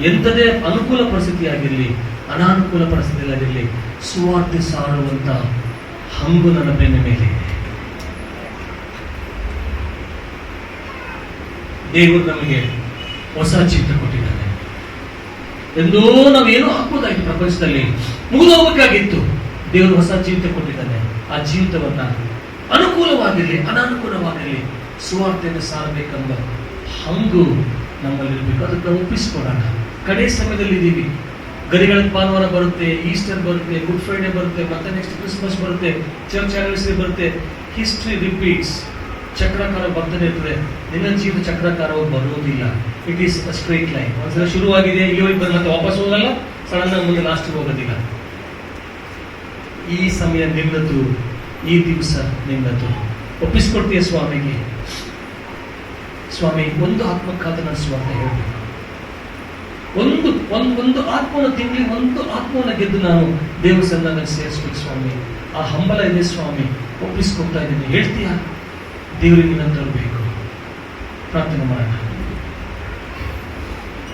ಎಂಥದೇ ಅನುಕೂಲ ಪರಿಸ್ಥಿತಿ ಆಗಿರ್ಲಿ, ಅನಾನುಕೂಲ ಪರಿಸ್ಥಿತಿ ಆಗಿರ್ಲಿ, ಸುವಾರ್ತೆ ಸಾರುವಂತ ಹಂಗು ನನ್ನ ಬೆನ್ನ ಮೇಲೆ ಇದೆ. ದೇವರು ನಮಗೆ ಹೊಸ ಜೀವಿತ ಕೊಟ್ಟಿದ್ದಾನೆ. ಎಂದೋ ನಾವೇನೋ ಹಾಕೋದಾಯ್ತು, ಪ್ರಪಂಚದಲ್ಲಿ ಮುಗಿದು ಹೋಗ್ಬೇಕಾಗಿತ್ತು. ದೇವರು ಹೊಸ ಜೀವಿತ ಕೊಟ್ಟಿದ್ದಾನೆ. ಆ ಜೀವಿತವನ್ನ ಅನುಕೂಲವಾಗಿರಲಿ ಅನಾನುಕೂಲವಾಗಿರಲಿ ಸುವಾರ್ತೆಯನ್ನು ಸಾರಬೇಕೆಂಬ ಹಂಗು ನಮ್ಮಲ್ಲಿರಬೇಕು. ಅದಕ್ಕೆ ನಾವು ಒಪ್ಪಿಸ್ಕೊಡೋಣ. ಕಡೆ ಸಮಯದಲ್ಲಿ ಇದ್ದೀವಿ. ಗರಿಗಳ ಭಾನುವಾರ ಬರುತ್ತೆ, ಈಸ್ಟರ್ ಬರುತ್ತೆ, ಗುಡ್ ಫ್ರೈಡೆ ಬರುತ್ತೆ, ಮತ್ತೆ ನೆಕ್ಸ್ಟ್ ಕ್ರಿಸ್ಮಸ್ ಬರುತ್ತೆ, ಚರ್ಚ್ ಆನಿವರ್ಸರಿ ಬರುತ್ತೆ. History repeats. ಚಕ್ರಾಕಾರ ಬರ್ತದೆ ಇರ್ತದೆ. ನಿನ್ನ ಜೀವನ ಚಕ್ರಾಕಾರವಾಗಿ ಬರುವುದಿಲ್ಲ. It is a straight line. ಒಂದ್ಸಲ ಶುರುವಾಗಿದೆ, ಇಲ್ಲಿವರೆಗೆ ಬಂದು ಮತ್ತೆ ವಾಪಸ್ ಹೋಗಲ್ಲ, ಸಡನ್ ಆಗಿ ಮುಂದೆ ಲಾಸ್ಟ್ ಹೋಗೋದಿಲ್ಲ. ಈ ಸಮಯ ನಿನ್ನದು, ಈ ದಿವಸ ನಿನ್ನದು. ಒಪ್ಪಿಸ್ಕೊಡ್ತೀಯ ಸ್ವಾಮಿಗೆ. ಸ್ವಾಮಿ, ಒಂದು ಆತ್ಮಕ್ಕಾದ ನಡೆಸುವ ಅಂತ ಹೇಳ್ಬೇಕು. ಒಂದು ಆತ್ಮನ ತಿಂಗಳು ಒಂದು ಆತ್ಮನ ಗೆದ್ದು ನಾನು ದೇವರ ಸನ್ನಿಧಾನಕ್ಕೆ ಸೇರಿಸ್ಬೇಕು ಸ್ವಾಮಿ. ಆ ಹಂಬಲ ಇದೆ ಸ್ವಾಮಿ, ಒಪ್ಪಿಸ್ಕೊಡ್ತಾ ಇದ್ದೀನಿ ಹೇಳ್ತೀಯಾ? ದೇವರಿಗೆ ನಿನ್ನ ತರಬೇಕು. ಪ್ರಾರ್ಥನೆ ಮಾಡೋಣ.